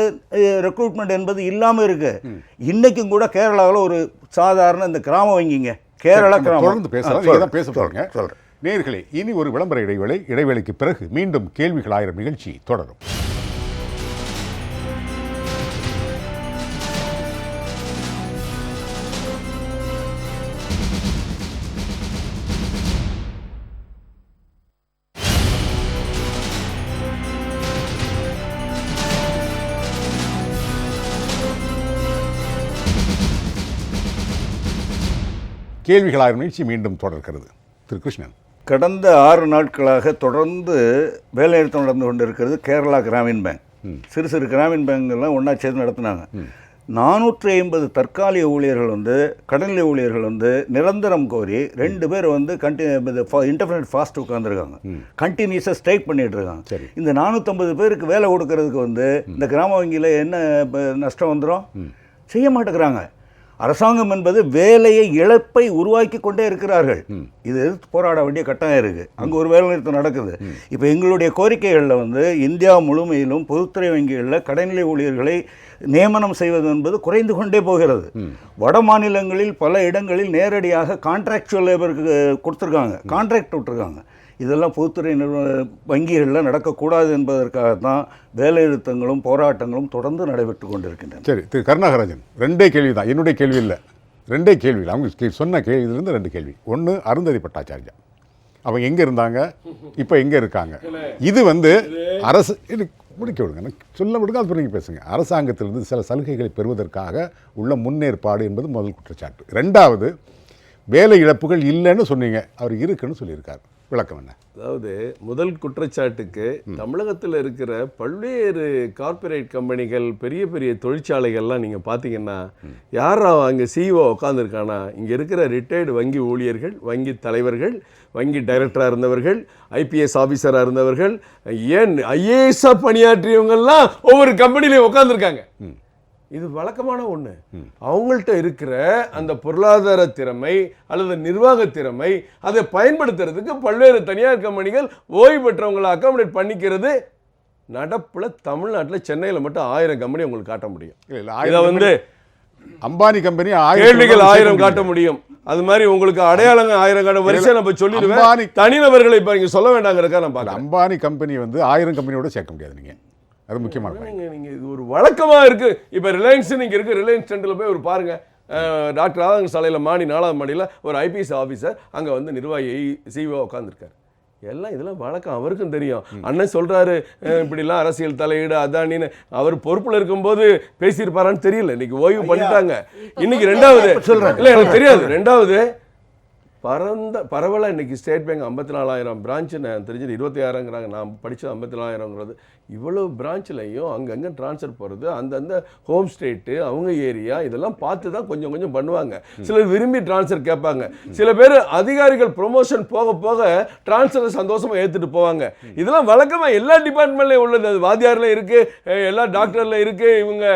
ரெக்ரூட்மெண்ட் என்பது இல்லாமல் இருக்கு. இன்னைக்கும் கூட கேரளாவில் ஒரு சாதாரண இந்த கிராம வங்கிங்க, கேரளா கிராமம் பேச நேயர்களே, இனி ஒரு விளம்பர இடைவேளைக்கு பிறகு மீண்டும் கேள்விகள் ஆயிரம் நிகழ்ச்சி தொடரும். கேள்விகள் ஆயிரம் நிகழ்ச்சி மீண்டும் தொடர்கிறது. திரு கிருஷ்ணன், கடந்த 6 நாட்களாக தொடர்ந்து வேலைநிறுத்தம் நடந்து கொண்டு இருக்கிறது கேரளா கிராமின் பேங்க். சிறு சிறு கிராமின் பேங்க்லாம் ஒன்றா சேர்ந்து நடத்தினாங்க. 450 தற்காலிக ஊழியர்கள் வந்து கடைநிலை ஊழியர்கள் வந்து நிரந்தரம் கோரி 2 பேர் வந்து இன்டர்நெட் ஃபாஸ்ட் உட்காந்துருக்காங்க. கண்டினியூஸாக ஸ்ட்ரைக் பண்ணிட்டு இருக்காங்க. இந்த 450 பேருக்கு வேலை கொடுக்கறதுக்கு வந்து இந்த கிராம வங்கியில் என்ன நஷ்டம் வந்துடும்? செய்ய மாட்டேங்கிறாங்க. அரசாங்கம் என்பது வேலையை இழப்பை உருவாக்கி கொண்டே இருக்கிறார்கள். இது எதிர்த்து போராட வேண்டிய கட்டாயம் இருக்குது. அங்கே ஒரு வேலை நிறுத்தம் நடக்குது. இப்போ எங்களுடைய கோரிக்கைகளில் வந்து இந்தியா முழுமையிலும் பொதுத்துறை வங்கிகளில் கடைநிலை ஊழியர்களை நியமனம் செய்வது என்பது குறைந்து கொண்டே போகிறது. வட மாநிலங்களில் பல இடங்களில் நேரடியாக கான்ட்ராக்சுவல் லேபருக்கு கொடுத்துருக்காங்க, கான்ட்ராக்ட் விட்டுருக்காங்க. இதெல்லாம் பொதுத்துறை வங்கிகளில் நடக்கக்கூடாது என்பதற்காகத்தான் வேலைநிறுத்தங்களும் போராட்டங்களும் தொடர்ந்து நடைபெற்று கொண்டிருக்கின்றன. சரி, திரு கருணாகராஜன், 2 கேள்வி தான், என்னுடைய கேள்வி இல்லை, 2 கேள்வி. அவங்க சொன்ன கேள்வியிலிருந்து 2 கேள்வி. ஒன்று, அருந்ததி பட்டாச்சாரியா அவங்க எங்கே இருந்தாங்க, இப்போ எங்கே இருக்காங்க? இது வந்து அரசு முடிக்க விடுங்க, சொல்ல விடுங்க, அது நீங்கள் பேசுங்க. அரசாங்கத்திலிருந்து சில சலுகைகளை பெறுவதற்காக உள்ள முன்னேற்பாடு என்பது முதல் குற்றச்சாட்டு. 2வது, வேலை இழப்புகள் இல்லைன்னு சொன்னீங்க, அவர் இருக்குன்னு சொல்லியிருக்காரு. விளக்கம் என்ன? அதாவது முதல் குற்றச்சாட்டுக்கு தமிழகத்தில் இருக்கிற பல்வேறு கார்ப்பரேட் கம்பெனிகள், பெரிய பெரிய தொழிற்சாலைகள்லாம் நீங்கள் பார்த்தீங்கன்னா யாரா அங்கே சிஇஓ உட்காந்துருக்கானா, இங்கே இருக்கிற ரிட்டையர்டு வங்கி ஊழியர்கள், வங்கி தலைவர்கள், வங்கி டைரக்டராக இருந்தவர்கள், ஐபிஎஸ் ஆஃபீஸராக இருந்தவர்கள், ஏன் ஐஏஎஸ்ஸாக பணியாற்றியவங்கெல்லாம் ஒவ்வொரு கம்பெனிலையும் உட்காந்துருக்காங்க. இது வழக்கமான ஒன்று. அவங்கள்ட்ட இருக்கிற அந்த பொருளாதார திறமை அல்லது நிர்வாக திறமை அதை பயன்படுத்துறதுக்கு பல்வேறு தனியார் கம்பெனிகள் ஓய்வு பெற்றவங்களை அகாமடேட் பண்ணிக்கிறது. நடப்புல தமிழ்நாட்டில் சென்னையில் மட்டும் 1000 கம்பெனி உங்களுக்கு காட்ட முடியும். இதை வந்து அம்பானி கம்பெனி கேள்விகள் 1000 காட்ட முடியும். அது மாதிரி உங்களுக்கு அடையாளங்க 1000 காட்ட வரிசை நம்ம சொல்லிடுவேன். தனிநபர்களை இப்போ நீங்கள் சொல்ல வேண்டாங்கிறக்கா நான் பார்க்குறேன். அம்பானி கம்பெனி வந்து 1000 கம்பெனியோட சேர்க்க முடியாது. நீங்கள் அது முக்கியமான நீங்கள் இது ஒரு வழக்கமாக இருக்குது. இப்போ ரிலையன்ஸ் நீங்கள் இருக்குது, ரிலையன்ஸ் சென்டரில் போய் ஒரு பாருங்கள், டாக்டர் ராதாகிருஷ்ணன் சாலையில் மாடி 4ஆவது மாடியில் ஒரு ஐபிஎஸ் ஆஃபீஸர் அங்கே வந்து நிர்வாகி சிஇஓ உட்காந்துருக்காரு. எல்லாம் இதெல்லாம் வழக்கம், அவருக்கும் தெரியும். அண்ணன் சொல்கிறாரு இப்படிலாம் அரசியல் தலையீடு அதானின்னு, அவர் பொறுப்பில் இருக்கும்போது பேசியிருப்பாரான்னு தெரியல. இன்னைக்கு ஓய்வு பண்ணிட்டாங்க. இன்னைக்கு 2வது சொல்கிறேன், இல்லை எனக்கு தெரியாது. 2வது பரவலாக இன்றைக்கி ஸ்டேட் பேங்க் 54,000 பிரான்ச்சு, நான் தெரிஞ்சது 26,000ங்கிறாங்க, நான் படித்தது 54,000ங்கிறது. இவ்வளோ பிரான்ச்லையும் அங்கங்கே ட்ரான்ஸ்ஃபர் போகிறது, அந்தந்த ஹோம் ஸ்டேட்டு அவங்க ஏரியா இதெல்லாம் பார்த்து தான் கொஞ்சம் கொஞ்சம் பண்ணுவாங்க. சிலர் விரும்பி ட்ரான்ஸ்ஃபர் கேட்பாங்க. சில பேர் அதிகாரிகள் ப்ரொமோஷன் போக போக ட்ரான்ஸ்ஃபரை சந்தோஷமாக ஏற்றுட்டு போவாங்க. இதெல்லாம் வழக்கமாக எல்லா டிபார்ட்மெண்ட்லையும் உள்ளது. அது வாத்தியாரில் இருக்குது, எல்லா டாக்டரில் இருக்குது, இவங்க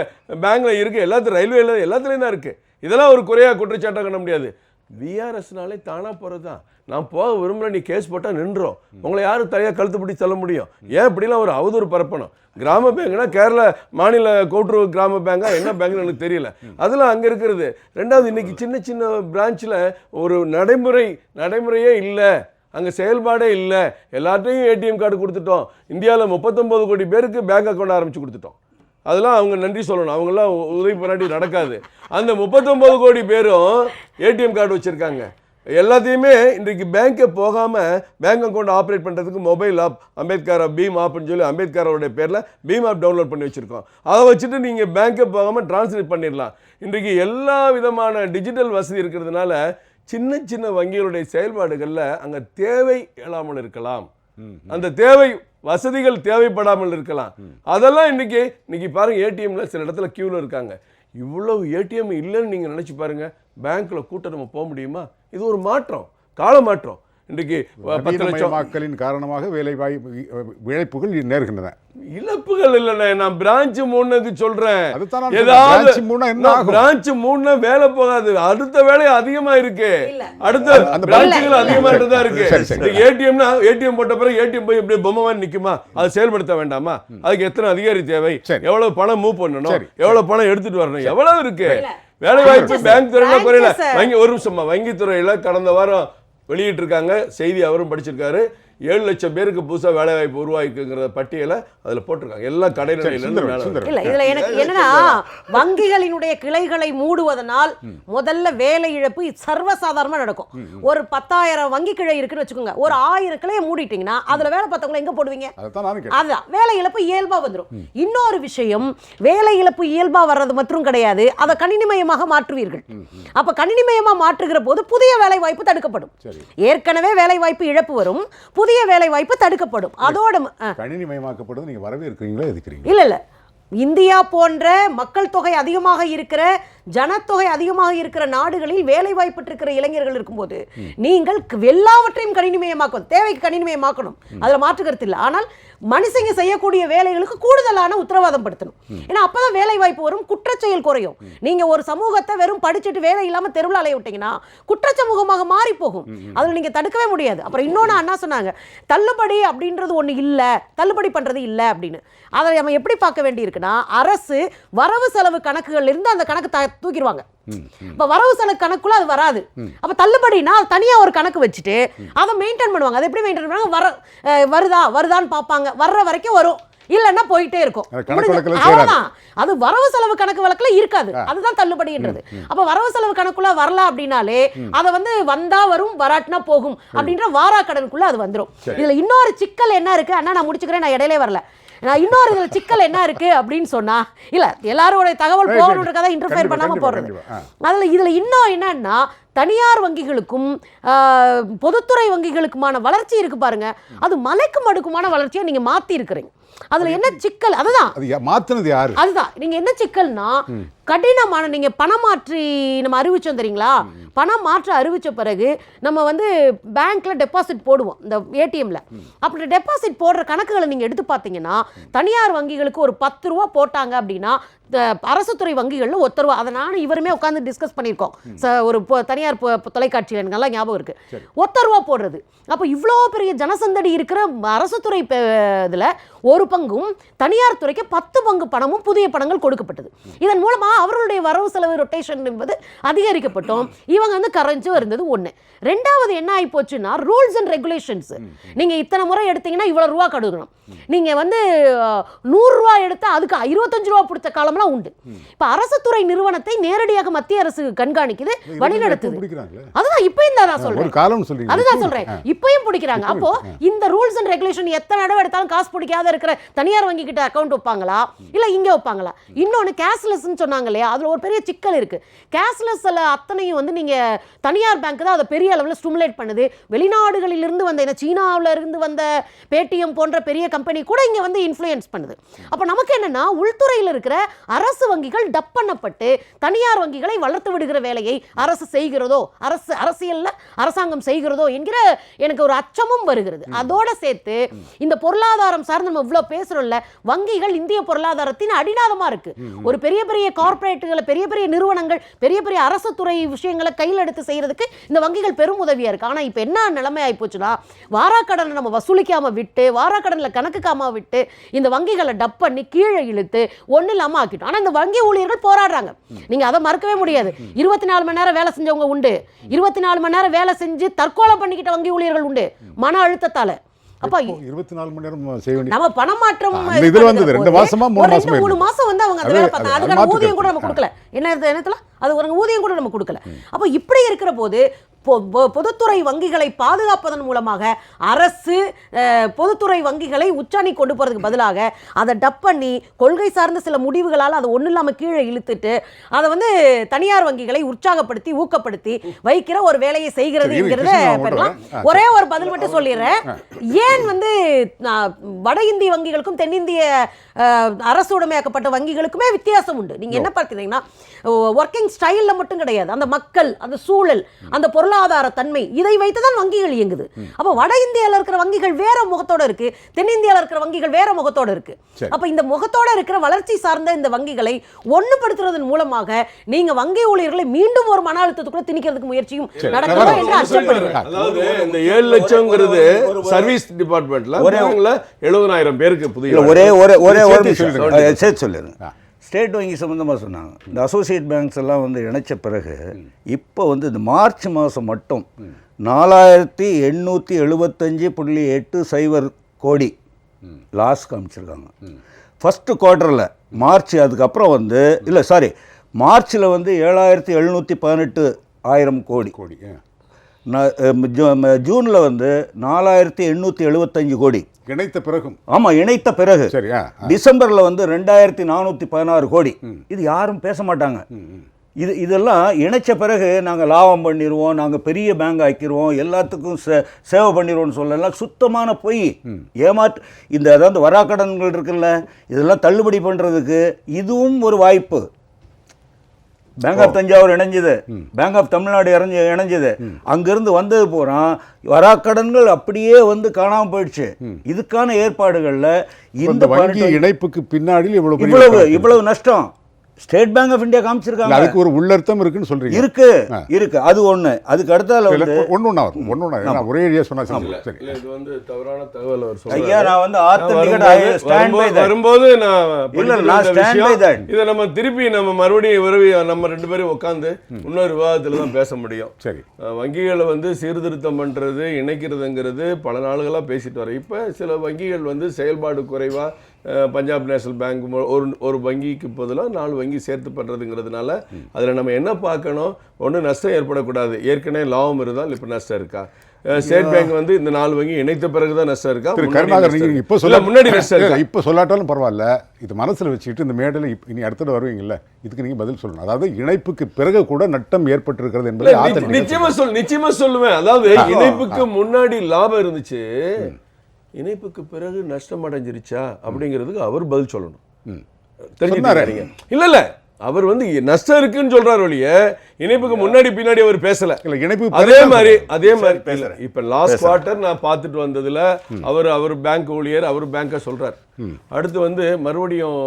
பேங்கில் இருக்குது, எல்லாத்துலையும் ரயில்வேல எல்லாத்துலேயும் தான் இருக்குது. இதெல்லாம் ஒரு குறையாக குற்றச்சாட்டாக பண்ண முடியாது. விஆர்எஸ்னாலே தானாக போகிறது தான். நான் போக விரும்புகிறேன், நீ கேஸ் போட்டால் நின்றோம். உங்களை யாரும் தலையாக கழுத்து பிடி சொல்ல முடியும்? ஏன் இப்படிலாம் ஒரு அவதூறு பரப்பணும்? கிராம பேங்க்னா கேரளா மாநில கூட்டுறவு கிராம பேங்கா என்ன பேங்க்னு எனக்கு தெரியல, அதெல்லாம் அங்கே இருக்கிறது. 2வது, இன்றைக்கி சின்ன சின்ன பிரான்ச்சில் ஒரு நடைமுறையே இல்லை, அங்கே செயல்பாடே இல்லை. எல்லாத்தையும் ஏடிஎம் கார்டு கொடுத்துட்டோம். இந்தியாவில் 39 கோடி பேருக்கு பேங்க் அக்கௌண்ட் ஆரம்பித்து கொடுத்துட்டோம். அதெல்லாம் அவங்க நன்றி சொல்லணும், அவங்களாம் உதவி பண்ணாட்டி நடக்காது. அந்த 39 கோடி பேரும் ஏடிஎம் கார்டு வச்சுருக்காங்க. எல்லாத்தையுமே இன்றைக்கு பேங்க்கே போகாமல் பேங்க் அக்கௌண்ட் ஆப்ரேட் பண்ணுறதுக்கு மொபைல் ஆப், அம்பேத்கர் பீம் ஆப்னு சொல்லி அம்பேத்கரோடைய பேரில் பீம் ஆப் டவுன்லோட் பண்ணி வச்சுருக்கோம். அதை வச்சுட்டு நீங்கள் பேங்க்கே போகாமல் ட்ரான்ஸ்லேட் பண்ணிடலாம். இன்றைக்கு எல்லா விதமான டிஜிட்டல் வசதி இருக்கிறதுனால சின்ன சின்ன வங்கிகளுடைய செயல்பாடுகளில் அங்கே தேவை இல்லாமல் இருக்கலாம், அந்த தேவை வசதிகள் தேவைப்படாமல் இருக்கலாம். அதெல்லாம் இன்னைக்கு பாருங்க, ஏடிஎம்ல சில இடத்துல கியூல இருக்காங்க. இவ்வளவு ஏடிஎம் இல்லைன்னு நீங்க நினைச்சு பாருங்க, பேங்க்ல கூட்ட நம்ம போக முடியுமா? இது ஒரு மாற்றம், கால மாற்றம். இன்றைக்கு 10 லட்சம் மக்களின் காரணமாக வேலை இழப்புகள் நேர்கின்றன. இழப்புகள் இல்லைண்ணே, நான் பிரான்ச் மூணுக்கு சொல்றேன். ஏதாவது பிரான்ச் மூணு வேலை போகாது, அடுத்த வேலை அதிகமா இருக்கு, அடுத்த பிரான்ச்சுகள் அதிகமா தான் இருக்கு. ஏடிஎம்னா ஏடிஎம் போட்ட பிறகு ஏடிஎம் போய் எப்படி பொம்மை மாதிரி நிக்குமா? அது செயல்படுத்த வேண்டாமா? அதுக்கு எத்தனை அதிகாரி தேவை, எவ்வளவு பணம் மூவ் பண்ணணும், எவ்வளவு பணம் எடுத்துட்டு வரணும், எவ்வளவு இருக்கு வேலை வாய்ப்பு. பேங்க் துறையில குறையில, வங்கி ஒரு நிமிஷமா, வங்கி துறையில கடந்த வாரம் வெளியிட்டிருக்காங்க செய்தி, அவரும் படிச்சிருக்காரு. 7 லட்சம் பேருக்கு புதுசாக வேலை வாய்ப்பு உருவாக்கிங்கிற பட்டியலை அதில் போட்டிருக்காங்க. எல்லா கடைநிலையிலிருந்து இல்லை, இதில் எனக்கு என்னன்னா, வங்கிகளினுடைய கிளைகளை மூடுவதனால் முதல்ல வேலை இழப்பு சர்வசாதாரணமாக நடக்கும். ஒரு 10,000 வங்கி கிளை இருக்குன்னு வச்சுக்கோங்க, ஒரு 1000 கிளையை மூடிட்டீங்கன்னா அதில் வேலை பார்த்தவங்களை எங்கே போடுவீங்க? அதுதான் வேலை இழப்பு இயல்பாக வந்துடும். இன்னொரு விஷயம், வேலை இழப்பு இயல்பாக வர்றது மற்றும் கிடையாது, அதை கணினிமயமாக மாற்றுவீர்கள். அப்போ கணினிமயமாக மாற்றுகிற போது புதிய வேலை வாய்ப்பு தடுக்கப்படும். ஏற்கனவே வேலை வாய்ப்பு இழப்பு வரும், புதிய வேலை வாய்ப்பு தடுக்கப்படும். அதோட கணினிமயமாக்கப்படுது. நீங்க வரவேற்கிறீங்களா, எதுக்குறீங்க? இல்ல இந்தியா போன்ற மக்கள் தொகை அதிகமாக இருக்கிற, ஜனத்தொகை அதிகமாக இருக்கிற நாடுகளில் வேலை வாய்ப்பு இருக்கிற இளைஞர்கள் இருக்கும்போது நீங்கள் எல்லாவற்றையும் கணினிமயமாக்கணும், தேவைக்கு கணினிமயமாக்கணும், அதுல மாற்று கருத்து இல்லை. ஆனால் மனுஷங்க செய்யக்கூடிய வேலைகளுக்கு கூடுதலான உத்தரவாதம் படுத்தணும். ஏன்னா அப்பதான் வேலை வாய்ப்பு வரும், குற்றச்செயல் குறையும். நீங்க ஒரு சமூகத்தை வெறும் படிச்சுட்டு வேலை இல்லாம தெருவில் அலைய விட்டீங்கன்னா குற்றச்சமூகமாக மாறி போகும். அதுல நீங்க தடுக்கவே முடியாது. அப்புறம் இன்னொன்னு அண்ணா சொன்னாங்க, தள்ளுபடி அப்படின்றது ஒண்ணு இல்ல, தள்ளுபடி பண்றது இல்ல அப்படின்னு. அதை நம்ம எப்படி பார்க்க வேண்டி இருக்குன்னா, அரசு வரவு செலவு கணக்குகள் இருந்து அந்த கணக்கு தூக்கிடுவாங்க. இப்ப வரவு செலவு கணக்குள்ள அது வராது. அப்ப தள்ளுபடினா தனியா ஒரு கணக்கு வச்சுட்டு அதை மெயின்டைன் பண்ணுவாங்க. அதை எப்படி மெயின்டைன் பண்ணுவாங்க? வருதான்னு பார்ப்பாங்க, வர்ற வரைக்கும் வரும், இல்லன்னா போயிட்டே இருக்கும். அவ்வளவுதான். அது வரவு செலவு கணக்கு வழக்குல இருக்காது. அதுதான் தள்ளுபடின்றது. அப்ப வரவு செலவு கணக்குள்ள வரல அப்படின்னாலே அதை வந்தா வரும், வராட்டினா போகும் அப்படின்ற வாரா கடனுக்குள்ள அது வந்துடும். இதுல இன்னொரு சிக்கல் என்ன இருக்கு அண்ணா, நான் முடிச்சுக்கிறேன், நான் இடையிலே வரல. இன்னொரு இதுல சிக்கல் என்ன இருக்கு அப்படின்னு சொன்னா, இல்ல எல்லாரோட தகவல் போகணுன்றதை இன்டர்ஃபியர் பண்ணாம போடுறது. இதுல இன்னும் என்னன்னா, தனியார் வங்கிகளுக்கும் பொதுத்துறை வங்கிகளுக்குமான வளர்ச்சி இருக்கு பாருங்க, அது மலைக்கு மடுக்குமான வளர்ச்சியை நீங்க மாத்தி இருக்கிறீங்க. அதுல என்ன சிக்கல்? அதுதான் மாத்துனது யாரு? அதுதான் நீங்க என்ன சிக்கல்னா, கடினமான நீங்க பணமாற்றி நம்ம அறிவிச்சோம் தெரியுங்களா, பணம் மாற்ற அறிவிச்ச பிறகு நம்ம பேங்க்ல டெபாசிட் போடுவோம் இந்த ஏடிஎம்ல. அப்படி டெபாசிட் போடுற கணக்குகளை நீங்க எடுத்து பார்த்தீங்கன்னா, தனியார் வங்கிகளுக்கு ஒரு 10 ரூபா போட்டாங்க அப்படின்னா அரசு துறை வங்கிகளில் ₹1. அதை நானும் இவருமே உட்காந்து டிஸ்கஸ் பண்ணியிருக்கோம். ஒரு தனியார் தொலைக்காட்சி எனக்கு நல்லா ஞாபகம் இருக்கு. ₹1 போடுறது. அப்போ இவ்வளோ பெரிய ஜனசந்தடி இருக்கிற அரசு துறை இதில் ஒரு பங்கும், தனியார் துறைக்கு 10 பங்கு பணமும் புதிய பணங்கள் கொடுக்கப்பட்டது. இதன் மூலமா அவர்களுடைய வரவு செலவு ரொட்டேஷன் என்பது அதிகரிக்கப்பட்டோம். இவங்க கரைஞ்சு இருந்தது ஒன்று. ரெண்டாவது என்ன ஆகி போச்சுன்னா, ரூல்ஸ் அண்ட் ரெகுலேஷன்ஸ். நீங்க இத்தனை முறை எடுத்தீங்கன்னா இவ்வளவு ரூபா கொடுக்கணும். நீங்க 100 ரூபா எடுத்தா அதுக்கு 25 ரூபா கொடுத்த காலம்லாம் உண்டு. இப்ப அரசு துறை நிறுவனத்தை நேரடியாக மத்திய அரசு கண்காணிக்குது, வழிநடத்துது. அதுதான் இப்பயும் நான் சொல்றேன், அதுதான் சொல்றேன், இப்பயும் பிடிக்கிறாங்க. அப்போ இந்த ரூல்ஸ் அண்ட் ரெகுலேஷன் எத்தனை தடவை எடுத்தாலும் காசு பிடிக்காத இருக்கிற தனியார் வங்கி கிட்ட அக்கௌண்ட் வைப்பாங்களா, இல்ல இங்க வைப்பாங்களா? இன்னொன்னு கேஷ்லெஸ் சொன்னாங்க இல்லையா, அதுல ஒரு பெரிய சிக்கல் இருக்கு. கேஷ்லெஸ் அத்தனையும் நீங்க தனியார் பேங்க் தான் அதை பெரிய அளவில் ஸ்டிமுலேட் பண்ணுது. வெளிநாடுகளில் இருந்து வந்த, சீனாவில இருந்து வந்த பேடிஎம் போன்ற பெரிய கம்பெனி கூட இங்க இன்ஃப்ளூயன்ஸ் பண்ணுது. அப்ப நமக்கு என்னன்னா, உள்துறையில் இருக்கிற அரசு வங்கிகள் டப் பண்ணப்பட்டு தனியார் வங்கிகளை வளர்த்து விடுகிற வேலையை அரசு செய்கிறதோ, அரசியல்ல அரசாங்கம் செய்கிறதோ என்கிற எனக்கு ஒரு அச்சமும் வருகிறது. அதோட சேர்த்து இந்த பொருளாதாரம் சார்ந்து நம்ம இவ்வளவு பேசுறோம்ல, வங்கிகள் இந்திய பொருளாதாரத்தின் அடிநாதமா இருக்கு. ஒரு பெரிய பெரிய கார்ப்பரேட்டுகளை, பெரிய பெரிய நிறுவனங்கள், பெரிய பெரிய அரசு துறை விஷயங்களை கையில் எடுத்து செய்யறதுக்கு இந்த வங்கிகள் பெரும் உதவியா இருக்கு. ஆனா இப்ப என்ன நிலைமை ஆகி போச்சுன்னா, வாராக்கடனை நம்ம வசூலிக்காம விட்டு, வாராக்கடன்ல கணக்குக்காம விட்டு, இந்த வங்கிகளை டப் பண்ணி கீழே இழுத்து ஒண்ணு இல்லாம ஆக்கிட்டோம். ஆனா இந்த வங்கி ஊழியர்கள் போராடுறாங்க, நீங்க அதை மறுக்கவே முடியாது. 24 மணி நேரம் வேலை செஞ்சவங்க உண்டு, 24 மணி நேரம் வேலை செஞ்சு தற்கொலை பண்ணிக்கிட்ட வங்கி ஊழியர்கள் உண்டு, மன அழுத்தத்தால. அப்ப 24 மணி நேரம் செய்ய வேண்டிய நம்ம பணமாற்றம் இதுல 2 மாசமா 3 மாசம் அவங்க அந்த வேலை பார்த்தாங்க. அதுக்கான ஊதியம் கூட நம்ம கொடுக்கல. என்னத்துல அது ஒரு ஊதியம் கூட நம்ம கொடுக்கல. அப்ப இப்படி இருக்கிற போது பொதுத்துறை வங்கிகளை பாதுகாப்பதன் மூலமாக அரசு பொதுத்துறை வங்கிகளை உச்சாணி கொண்டு போறதுக்கு பதிலாக அதை டப் பண்ணி கொள்கை சார்ந்த சில முடிவுகளால் அதை ஒன்றும் இல்லாமல் கீழே இழுத்துட்டு அதை தனியார் வங்கிகளை உற்சாகப்படுத்தி ஊக்கப்படுத்தி வைக்கிற ஒரு வேலையை செய்கிறது என்கிறத பெறலாம். ஒரே ஒரு பதில் மட்டும் சொல்லிடுறேன். ஏன் வட இந்திய வங்கிகளுக்கும் தென்னிந்திய அரசு உடைமையாக்கப்பட்ட வங்கிகளுக்குமே வித்தியாசம் உண்டு. நீங்க என்ன பார்த்தீங்கன்னா, ஒர்க்கிங் ஸ்டைல்ல மட்டும் கிடையாது, அந்த மக்கள், அந்த சூழல், அந்த பொருளாதார தன்மை, இதை வைத்துதான் வங்கிகள் இயங்குது. அப்ப வட இந்தியாவில் இருக்கிற வங்கிகள் வேற முகத்தோட இருக்கு, தென்னிந்தியாவில் இருக்கிற வங்கிகள் வேற முகத்தோட இருக்கு. அப்ப இந்த முகத்தோட இருக்கிற வளர்ச்சி சார்ந்த இந்த வங்கிகளை ஒண்ணுபடுத்துறதன் மூலமாக நீங்க வங்கி ஊழியர்களை மீண்டும் ஒரு மன அழுத்தத்துக்குள்ள திணிக்கிறதுக்கு முயற்சியும் நடக்குதோ என்று அச்சப்படுறேன். அதாவது இந்த 7 லட்சம்ங்கிறது சர்வீஸ் டிபார்ட்மெண்ட்ல 70,000 பேருக்கு புதிய ஒரே சேர்த்து சொல்லிடுங்க. ஸ்டேட் வங்கி சம்மந்தமாக சொன்னாங்க. இந்த அசோசியேட் பேங்க்ஸ் எல்லாம் இணைச்ச பிறகு இப்போ இந்த மார்ச் மாதம் மட்டும் 4,875.80 கோடி லாஸ் காமிச்சிருக்காங்க. ஃபஸ்ட்டு குவார்ட்டரில் மார்ச், அதுக்கப்புறம் மார்ச்சில் 7,718 கோடி. ஜூனில் 4,875 கோடி இணைத்த பிறகும். ஆமா, இணைத்த பிறகு. டிசம்பர்ல 2,416 கோடி. இது யாரும் பேச மாட்டாங்க. இதெல்லாம் இணைச்ச பிறகு நாங்கள் லாபம் பண்ணிடுவோம், நாங்கள் பெரிய பேங்க் ஆக்கிடுவோம், எல்லாத்துக்கும் சேவை பண்ணிடுவோம்னு சொல்லலாம். சுத்தமான பொய், ஏமாற்று. அதாவது வராக்கடன்கள் இருக்குல்ல, இதெல்லாம் தள்ளுபடி பண்ணுறதுக்கு இதுவும் ஒரு வாய்ப்பு. பேங்க் ஆஃப் தஞ்சாவூர் இணைஞ்சது, பேங்க் ஆஃப் தமிழ்நாடு இணைஞ்சது, அங்கிருந்து வந்தது போகிறான். வராக்கடன்கள் அப்படியே வந்து காணாமல் போயிடுச்சு. இதுக்கான ஏற்பாடுகளில் இந்த வங்கி இணைப்புக்கு பின்னாடி இவ்வளவு நஷ்டம் ஸ்டேட் பேங்க் ஆஃப் இந்தியா காமிச்சிருக்காங்க. அதுக்கு ஒரு உள்ளர்த்தம் இருக்குன்னு சொல்றீங்க. இருக்கு அது ஒண்ணு. அதுக்கு அடுத்தால ஒண்ணு ஒரே ஏரியா சொன்னா சரி. இது வந்து தவறான தகவல் அவர் சொல்றாரு. ஐயா நான் வந்து ஆத்தன்டிகேட் ஸ்டாண்ட் பை தட். வரும்போது நான் ஸ்டாண்ட் பை தட். இத நம்ம திருப்பி நம்ம மறுபடியும் நம்ம ரெண்டு பேரும் உட்கார்ந்து இன்னொரு விவாதத்துல தான் பேச முடியும். சரி. வங்கிகளை வந்து சீர்திருத்தம் பண்றது, இணைக்கிறதுங்கிறது பல நாளுகளா பேசிட்டு வர. இப்ப சில வங்கிகள் வந்து செயல்பாடு குறைவா, பஞ்சாப் நேஷனல் பேங்க் ஒரு வங்கிக்கு பதிலாக 4 வங்கி சேர்த்து பண்ணுறதுங்கிறதுனால அதில் நம்ம என்ன பார்க்கணும், ஒன்று நஷ்டம் ஏற்படக்கூடாது. ஏற்கனவே லாபம் இருந்தால் இப்போ நஷ்டம் இருக்கா? ஸ்டேட் பேங்க் வந்து இந்த 4 வங்கி இணைத்த பிறகுதான் நஷ்டம் இருக்கா? முன்னாடி நஷ்டம் இருக்கா? இப்போ சொல்லாட்டாலும் பரவாயில்ல, இது மனசில் வச்சுக்கிட்டு இந்த மேடையில் இனி அடுத்தது வருவீங்கல்ல, இதுக்கு நீங்கள் பதில் சொல்லணும். அதாவது இணைப்புக்கு பிறகு கூட நட்டம் ஏற்பட்டிருக்கிறது என்பதை நிச்சயமா சொல்லுவேன். அதாவது இணைப்புக்கு முன்னாடி லாபம் இருந்துச்சு, இணைப்புக்கு பிறகு நஷ்டம் அடைஞ்சிருச்சா அப்படிங்கிறதுக்கு அவர் பதில் சொல்லணும். தெரிஞ்சுக்காதீங்க. இல்ல அவர் வந்து நஷ்டம் இருக்குன்னு சொல்றாரு ஒழிய இணைப்புக்கு முன்னாடி பின்னாடி அவர் பேசல. அதே மாதிரி இப்ப லாஸ்ட் குவார்டர் நான் பார்த்துட்டு வந்ததுல அவர் பேங்க் ஊழியர், அவர் பேங்க சொல்றாரு. அடுத்து வந்து மறுபடியும்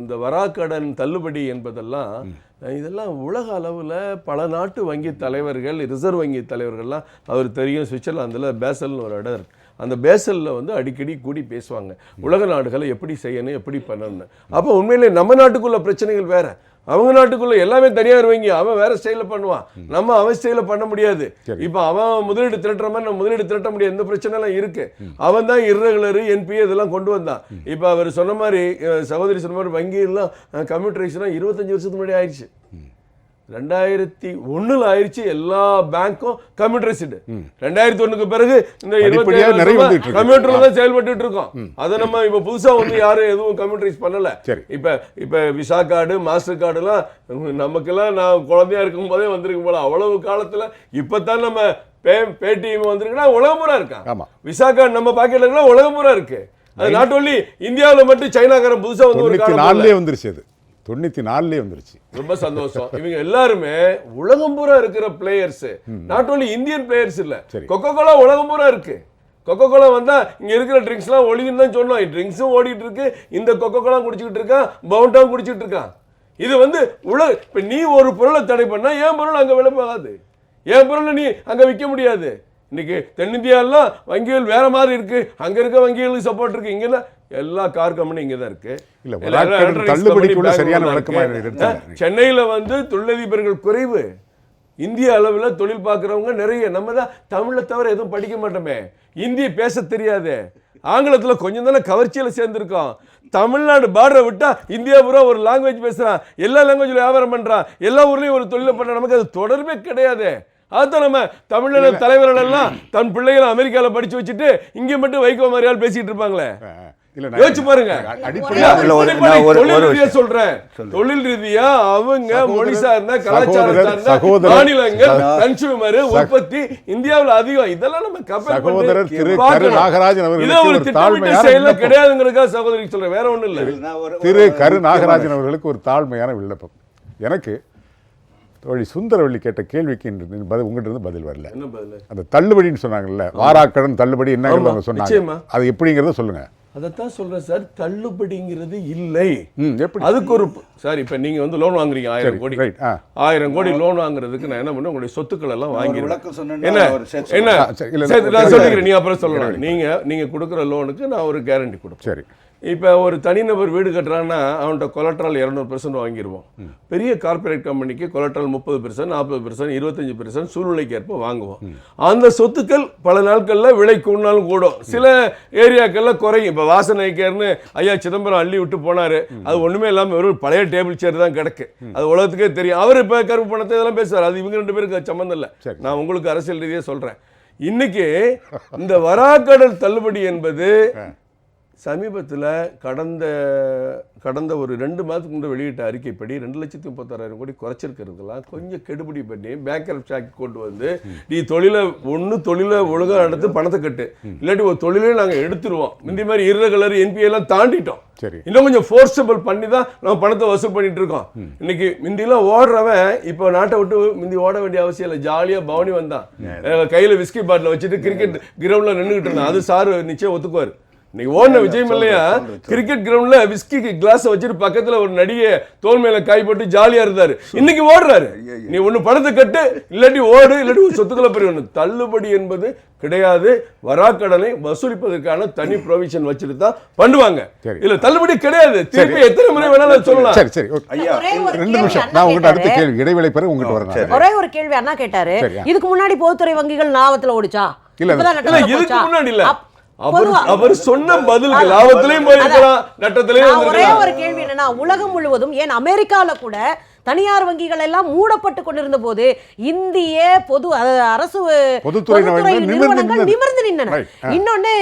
இந்த வராக்கடன் தள்ளுபடி என்பதெல்லாம் இதெல்லாம் உலக அளவில் பல நாட்டு வங்கி தலைவர்கள், ரிசர்வ் வங்கி தலைவர்கள்லாம் அவர் தெரியும். சுவிட்சர்லாந்தில் பேசல்னு ஒரு இடம் இருக்கு. அந்த பேசலில் வந்து அடிக்கடி கூடி பேசுவாங்க, உலக நாடுகளை எப்படி செய்யணும், எப்படி பண்ணணும்னு. அப்போ உண்மையிலே நம்ம நாட்டுக்குள்ள பிரச்சனைகள் வேற, அவங்க நாட்டுக்குள்ள எல்லாமே தனியார் வங்கி, அவன் வேற ஸ்டைல பண்ணுவான், நம்ம அவன் ஸ்டைல பண்ண முடியாது. இப்ப அவன் முதலீடு திரட்டுற மாதிரி நம்ம முதலீடு திரட்ட முடியாது. இந்த பிரச்சனை எல்லாம் இருக்கு. அவன் தான் இர்ரெகுலர் என்பிஏ இதெல்லாம் கொண்டு வந்தான். இப்ப அவர் சொன்ன மாதிரி, சகோதரி சொன்ன மாதிரி, வங்கி எல்லாம் கம்ப்யூட்டரைஸ்லாம் 25 வருஷத்துக்கு முன்னாடி ஆயிடுச்சு. 2001 ஆயிடுச்சு. எல்லா பேங்க்கும் கம்ப்யூட்டரைஸ்டு. 2001க்கு பிறகு இந்த 27 கம்ப்யூட்டர்ல தான் செயல்பட்டு இருக்கோம். அதை நம்ம இப்ப புதுசா வந்து யாரும் எதுவும் கம்ப்யூட்டரைஸ் பண்ணல. இப்ப விசா கார்டு, மாஸ்டர் கார்டு எல்லாம் நமக்கெல்லாம் நான் குழந்தையா இருக்கும் போதே வந்திருக்கும் போல. அவ்வளவு காலத்துல இப்பதான் நம்ம பேடிஎம் வந்திருக்குன்னா உலகம் பூரா இருக்கான். விசா கார்டு நம்ம பாக்கெட்ல இருக்குன்னா உலகம் பூரா இருக்கு. அது நாட் ஒன்லி இந்தியாவில் மட்டும் சைனாக்காரன் புதுசா வந்து ஒரு காலம் வந்துருச்சு. அது 94 வந்துருச்சு. ரொம்ப சந்தோஷம். இவங்க எல்லாருமே உலகம் பூரா இருக்கிற players, not only Indian players இல்ல. கொக்கோ கோலா உலகம் பூரா இருக்கு. கொக்கோ கோலா வந்தா இங்க இருக்கிற ட்ரிங்க்ஸ் எல்லாம் ஒளின்னு தான் சொன்னோம். ட்ரிங்க்ஸும் ஓடிட்டு இருக்கு, இந்த கொக்கோ கோலா குடிச்சுக்கிட்டு இருக்கான், பவுண்டாவும் குடிச்சிட்டு இருக்கான். இது வந்து இப்ப நீ ஒரு பொருளை தடை பண்ணா என் பொருள் அங்க விலை போகாது, என் பொருளை நீ அங்க விற்க முடியாது. இன்னைக்கு தென்னிந்தியாலாம் வங்கிகள் வேற மாதிரி இருக்கு, அங்க இருக்க வங்கிகளுக்கு சப்போர்ட் இருக்கு. இங்க எல்லா கார் கம்பெனி இங்க தான் இருக்கு. சென்னையில வந்து தொழிலதிபர்கள் குறைவு, இந்திய அளவில் தொழில் பார்க்குறவங்க நிறைய. நம்ம தான் தமிழை தவிர எதுவும் படிக்க மாட்டோமே, இந்திய பேச தெரியாது, ஆங்கிலத்தில் கொஞ்சம் தானே கவர்ச்சியில் சேர்ந்துருக்கோம். தமிழ்நாடு பார்டரை விட்டா இந்தியா பூரா ஒரு லாங்குவேஜ் பேசுறான், எல்லா லாங்குவேஜ்ல வியாபாரம் பண்றான், எல்லா ஊர்லயும் ஒரு தொழிலை பண்றான். நமக்கு அது தொடர்பே கிடையாது. அதுதான் நம்ம தமிழக தலைவர்கள் எல்லாம் தன் பிள்ளைகளை அமெரிக்கால படிச்சு வச்சுட்டு இங்க மட்டும் வைகோ மாதிரியால் பேசிட்டு இருப்பாங்களே. யோசிச்சு பாருங்க. சொல்றேன், தொழில் ரீதியா அவங்க மொழி சார்ந்த, கலாச்சாரம் சார்ந்த மாநிலங்கள், கன்சூமர் உற்பத்தி இந்தியாவில் அதிகம். இதெல்லாம் நம்ம செயல கிடையாதுங்கிறதுக்காக சகோதரி சொல்றேன், வேற ஒண்ணும் இல்ல. திரு கரு நாகராஜன் அவர்களுக்கு ஒரு தாழ்மையான விண்ணப்பம். எனக்கு தோழி சுந்தரவள்ளி கேட்ட கேள்விக்கு உங்கள்கிட்ட இருந்து பதில் வரல. அந்த தள்ளுபடின்னு சொன்னாங்கல்ல, வாராக்கடன் தள்ளுபடி என்ன சொன்னாங்க, அது எப்படிங்கிறத சொல்லுங்க. அதைத்தான் சொல்றேன் சார், தள்ளுபடிங்கிறது இல்லை. அதுக்கு ஒரு சார், இப்ப நீங்க வந்து லோன் வாங்குறீங்க 1000 கோடி, 1000 கோடி லோன் வாங்குறதுக்கு நான் என்ன பண்ணுவேன், உங்களுடைய சொத்துக்கள் எல்லாம் வாங்கிடுவேன். என்ன நான் சொல்லிக்கிறேன், நீங்க அப்புறம் சொல்லலாம். நீங்க கொடுக்குற லோனுக்கு நான் ஒரு கேரண்டி கொடுப்பேன். சரி, இப்போ ஒரு தனிநபர் வீடு கட்டுறான்னா அவன்கிட்ட கொலட்ரால் 200% வாங்கிடுவோம். பெரிய கார்பரேட் கம்பெனிக்கு கொலட்ரால் 30%, 40%, 25% சூழ்நிலைக்கு ஏற்ப வாங்குவோம். அந்த சொத்துக்கள் பல நாட்களில் விலை கூடினாலும் கூடும், சில ஏரியாக்கள்ல குறையும். இப்போ வாசனைக்கேர்னு ஐயா சிதம்பரம் அள்ளி விட்டு போனாரு, அது ஒண்ணுமே இல்லாமல் ஒரு பழைய டேபிள் சேர் தான் கிடக்கு, அது உலகத்துக்கே தெரியும். அவர் இப்போ கருப்பு பணத்தை இதெல்லாம் பேசுவார், அது இவங்க 2 பேருக்கு சம்மந்தம் இல்லை. நான் உங்களுக்கு அரசியல் ரீதியாக சொல்றேன். இன்னைக்கு இந்த வராக்கடல் தள்ளுபடி என்பது சமீபத்தில் கடந்த ஒரு 2 மாதத்துக்கு முன்னாடி வெளியிட்ட அறிக்கைப்படி 2,36,000 கோடி குறைச்சிருக்கிறதுலாம் கொஞ்சம் கெடுபிடி பண்ணி பேங்க்ரப்சி ஆக்ட் கொண்டு வந்து நீ தொழிலை ஒழுங்காக நடத்து பணத்தை கட்டு, இல்லாட்டி ஒரு தொழிலே நாங்கள் எடுத்துருவோம். முந்தி மாதிரி irregular NPA எல்லாம் தாண்டிட்டோம். இன்னும் கொஞ்சம் ஃபோர்ஸபிள் பண்ணி தான் நம்ம பணத்தை வசூல் பண்ணிட்டு இருக்கோம். இன்னைக்கு முந்திலாம் ஓடுறவன் இப்போ நாட்டை விட்டு முந்தி ஓட வேண்டிய அவசியம் இல்லை. ஜாலியாக பவனி வந்தான், கையில் விஸ்கி பாட்டில் வச்சுட்டு கிரிக்கெட் கிரவுண்டில் நின்றுக்கிட்டு இருந்தான். அது சார் நிச்சயம் ஒத்துக்குவார். இன்னைக்கு ஓடின விஜய் மல்லையா கிரிக்கெட் கிரவுண்ட்ல விஸ்கி கிளாஸ் வச்சுட்டு பக்கத்துல ஒரு நடிகை தோல் மேல காய் போட்டு ஜாலியா இருந்தாரு. இன்னைக்கு ஓடுறாரு. நீ ஒண்ணு பணத்தை கட்டு, இல்லாட்டி ஓடு, இல்லாட்டி ஒரு சொத்துக்களை பெரிய தள்ளுபடி என்பது கிடையாது. வராக்கடனை வசூலிப்பதற்கான தனி ப்ரொவிஷன் வச்சுட்டு தான் பண்ணுவாங்க. இல்ல தள்ளுபடி கிடையாது. திருப்பி எத்தனை முறை வேணாலும் சொல்லலாம். சரி சரி ஐயா 2 நிமிஷம் நான் உங்ககிட்ட அடுத்த கேள்வி இடைவேளை பிறகு உங்ககிட்ட வரேன். ஒரே ஒரு கேள்வி அண்ணா கேட்டாரு. இதுக்கு முன்னாடி பொதுத்துறை வங்கிகள் லாபத்துல ஓடிச்சா? இல்ல இதுக்கு முன்னாடி இல்ல. அவர் சொன்ன பதிலுக்கு லாபத்திலையும் போயிருக்கலாம், நட்டத்திலையும். ஒரே ஒரு கேள்வி என்னன்னா, உலகம் முழுவதும் ஏன் அமெரிக்கால கூட தனியார் வங்கிகள் எல்லாம் மூடப்பட்டு கொண்டிருந்த போது இந்திய அரசு பொதுத்துறை நிறுவனங்கள் நிமிர்ந்து நின்றன. இன்னொன்னு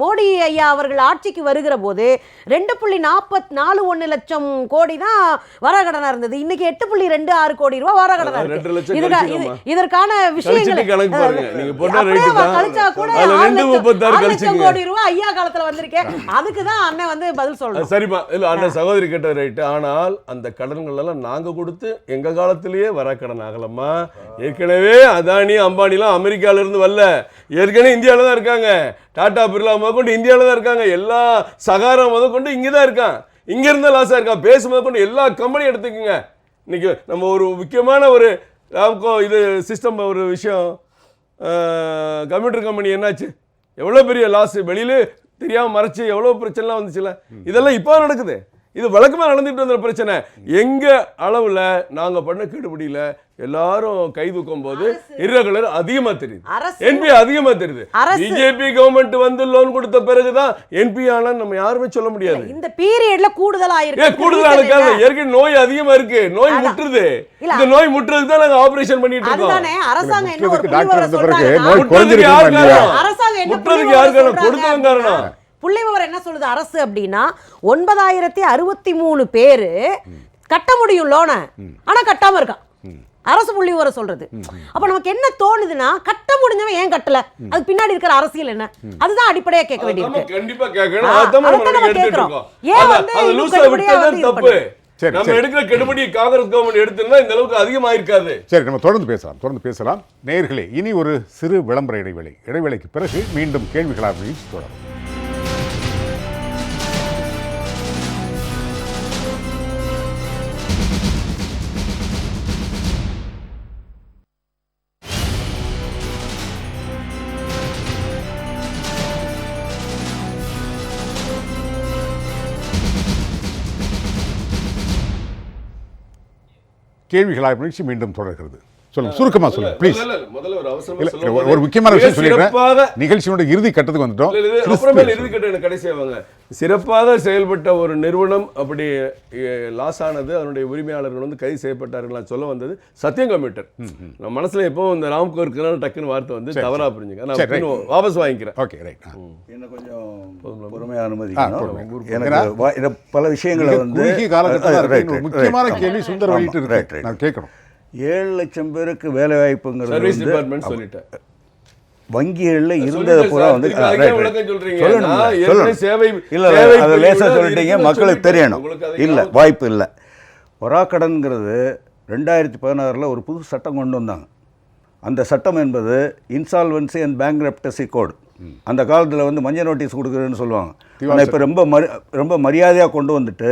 மோடி ஐயா அவர்கள் ஆட்சிக்கு வருகிற போது 2.41 லட்சம் கோடி தான் வராகடனா இருந்தது. இன்னைக்கு 8.26 கோடி ரூபாய் வராகடனா இருக்கு. இதற்கான விஷயங்கள் கழிச்சா கூட 6 லட்சம் கோடி ரூபாய் ஐயா காலத்துல வந்திருக்கேன். அதுக்குதான் அண்ணன் வந்து பதில் சொல்றேன். சரிப்பா, இல்ல அண்ணன் சகோதரி கேட்ட ரைட். ஆனால் அந்த கடன்கள் எல்லாம் நாங்க கொடுத்து எங்க காலத்திலேயே வராக்கடன் ஆகலம்மா. ஏற்கனவே அதானி அம்பானிலாம் அமெரிக்கால இருந்து வரல, ஏற்கனவே இந்தியாவில தான் இருக்காங்க. டாடா பிர்லா முதற்கொண்டு இந்தியாவில தான் இருக்காங்க. எல்லா சகாரா முதற்கொண்டு இங்கே தான் இருக்கான். இங்க இருந்தா லாஸா இருக்கான். பேச முதற்கொண்டு எல்லா கம்பெனியும் எடுத்துக்கோங்க. இன்னைக்கு நம்ம ஒரு முக்கியமான ஒரு இது சிஸ்டம் ஒரு விஷயம், கம்ப்யூட்டர் கம்பெனி என்னாச்சு, எவ்வளோ பெரிய லாஸ், வெளியில தெரியாமல் மறைச்சு எவ்வளோ பிரச்சனைலாம் வந்துச்சுல. இதெல்லாம் இப்போ நடக்குது. இது வழக்கமாக நடந்துட்டு வந்த பிரச்சனை. எங்க அளவில் நாங்கள் பண்ண கெடுபிடியில் எல்லாரும் கை தூக்கும் போது irregular அதிகமா தெரியுது, என்பிஏ அதிகமா தெரியுது. பிஜேபி கவர்மெண்ட் வந்து லோன் கொடுத்த பிறகுதான் என்பிஏ ஆனா நம்ம யாருமே சொல்ல முடியாது. இந்த பீரியட்ல கூடுதலா இருக்கு. கூடுதலா இருக்காது, ஏற்கனவே நோய் அதிகமா இருக்கு. நோய் முற்றுது. இந்த நோய் முற்றுறதுக்கு தான் நாங்க ஆபரேஷன் பண்ணிட்டு இருக்கோம். அதுதானே அரசாங்கம் என்ன ஒரு டாக்டர் வந்த பிறகு புள்ளிவிவரம் நோய் குறைஞ்சிருக்கு. அரசாங்கம் என்ன முற்றுறதுக்கு யார் காரணம்? கொடுத்தவங்க காரணம். புள்ளிவிவரம் என்ன சொல்லுது அரசு அப்படின்னா 9063 பேரு கட்ட முடியும் லோன, ஆனா கட்டாம இருக்கான். அரசு புள்ளிவிவரம் சொல்றது. அப்ப நமக்கு என்ன தோணுதுன்னா, கட்ட முடிஞ்சவன் ஏன் கட்டல, அதுக்கு பின்னாடி இருக்கிற அரசியல் என்ன, அதுதான் அடிப்படையா கேட்க வேண்டியது. கண்டிப்பா கேட்கணும். அதான் நம்ம எடுத்துட்டோம். அது லூசா விட்டது தப்பு. நம்ம எடுக்கிற கெடுபடியை காங்கிரஸ் கவர்மெண்ட் எடுத்திருந்தா இந்த அளவுக்கு அதிகமாயிருக்காது. சரி, நம்ம தொடர்ந்து பேசலாம். நேயர்களே, இனி ஒரு சிறு விளம்பர இடைவேளைக்கு பிறகு மீண்டும் கேள்விகளாக தொடரும். கேள்விகளாக நிகழ்ச்சி மீண்டும் தொடர்கிறது. சொல்லுங்க, சுருக்கமா சொல்லுங்க ப்ளீஸ். ஒரு முக்கியமான விஷயம் சொல்லிடுறேன். நிகழ்ச்சியோட இறுதி கட்டத்துக்கு வந்துட்டோம். இறுதி கட்டம் கடைசியாவாங்க. சிறப்பாக செயல்பட்ட ஒரு நிறுவனம் அப்படி லாஸ் ஆனது, அதனுடைய உரிமையாளர்கள் வந்து கைது செய்யப்பட்டார்கள் சொல்ல வந்தது சத்தியம் கம்ப்யூட்டர். நம்ம மனசுல எப்போ இந்த ராம்கோ இருக்கிறனால டக்குன்னு வார்த்தை வந்து தவறா புரிஞ்சுங்க. நான் வாபஸ் வாங்கிக்கிறேன். Okay right. என்ன கொஞ்சம் பொறுமையாக அனுமதிக்கணும். எனக்கு பல விஷயங்களை வந்து முக்கியமான கேள்வி சுந்தர் வெளியிட்டு நான் கேட்கணும். 7 லட்சம் பேருக்கு வேலை வாய்ப்புங்கிறது சொல்லிட்டேன். வங்கிகளில் இருந்ததை பூரா வந்து சொல்லிட்டீங்க, மக்களுக்கு தெரியணும். இல்லை, வாய்ப்பு இல்லை. வராக்கடன்கிறது 2016 ஒரு புது சட்டம் கொண்டு வந்தாங்க. அந்த சட்டம் என்பது இன்சால்வன்சி அண்ட் பேங்க்ரப்டசி கோடு. அந்த காலத்தில் வந்து மஞ்சள் நோட்டீஸ் கொடுக்குறதுன்னு சொல்லுவாங்க. ஆனால் இப்போ ரொம்ப மரியாதையாக கொண்டு வந்துட்டு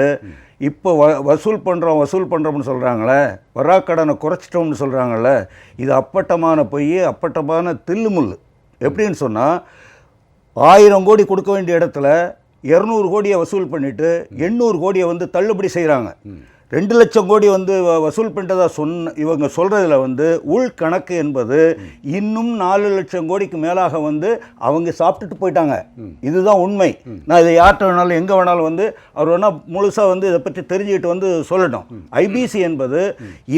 இப்போ வசூல் பண்ணுறோம்னு சொல்கிறாங்களே, வராக்கடனை குறைச்சிட்டோம்னு சொல்கிறாங்களே, இது அப்பட்டமான பொய், அப்பட்டமான தில்லுமுள்ளு. எப்படின்னு சொன்னால், 1000 கோடி கொடுக்க வேண்டிய இடத்துல 200 கோடியை வசூல் பண்ணிவிட்டு 800 கோடியை வந்து தள்ளுபடி செய்கிறாங்க. 2 லட்சம் கோடி வந்து வசூல் பண்ணுறதா இவங்க சொல்கிறதுல வந்து உள்கணக்கு என்பது இன்னும் 4 லட்சம் கோடிக்கு மேலாக வந்து அவங்க சாப்பிட்டுட்டு போயிட்டாங்க. இதுதான் உண்மை. நான் இதை யார்கிட்ட வேணாலும் எங்கே வேணாலும் வந்து அவர் வேணால் முழுசாக வந்து இதை பற்றி தெரிஞ்சுக்கிட்டு வந்து சொல்லட்டும். ஐபிசி என்பது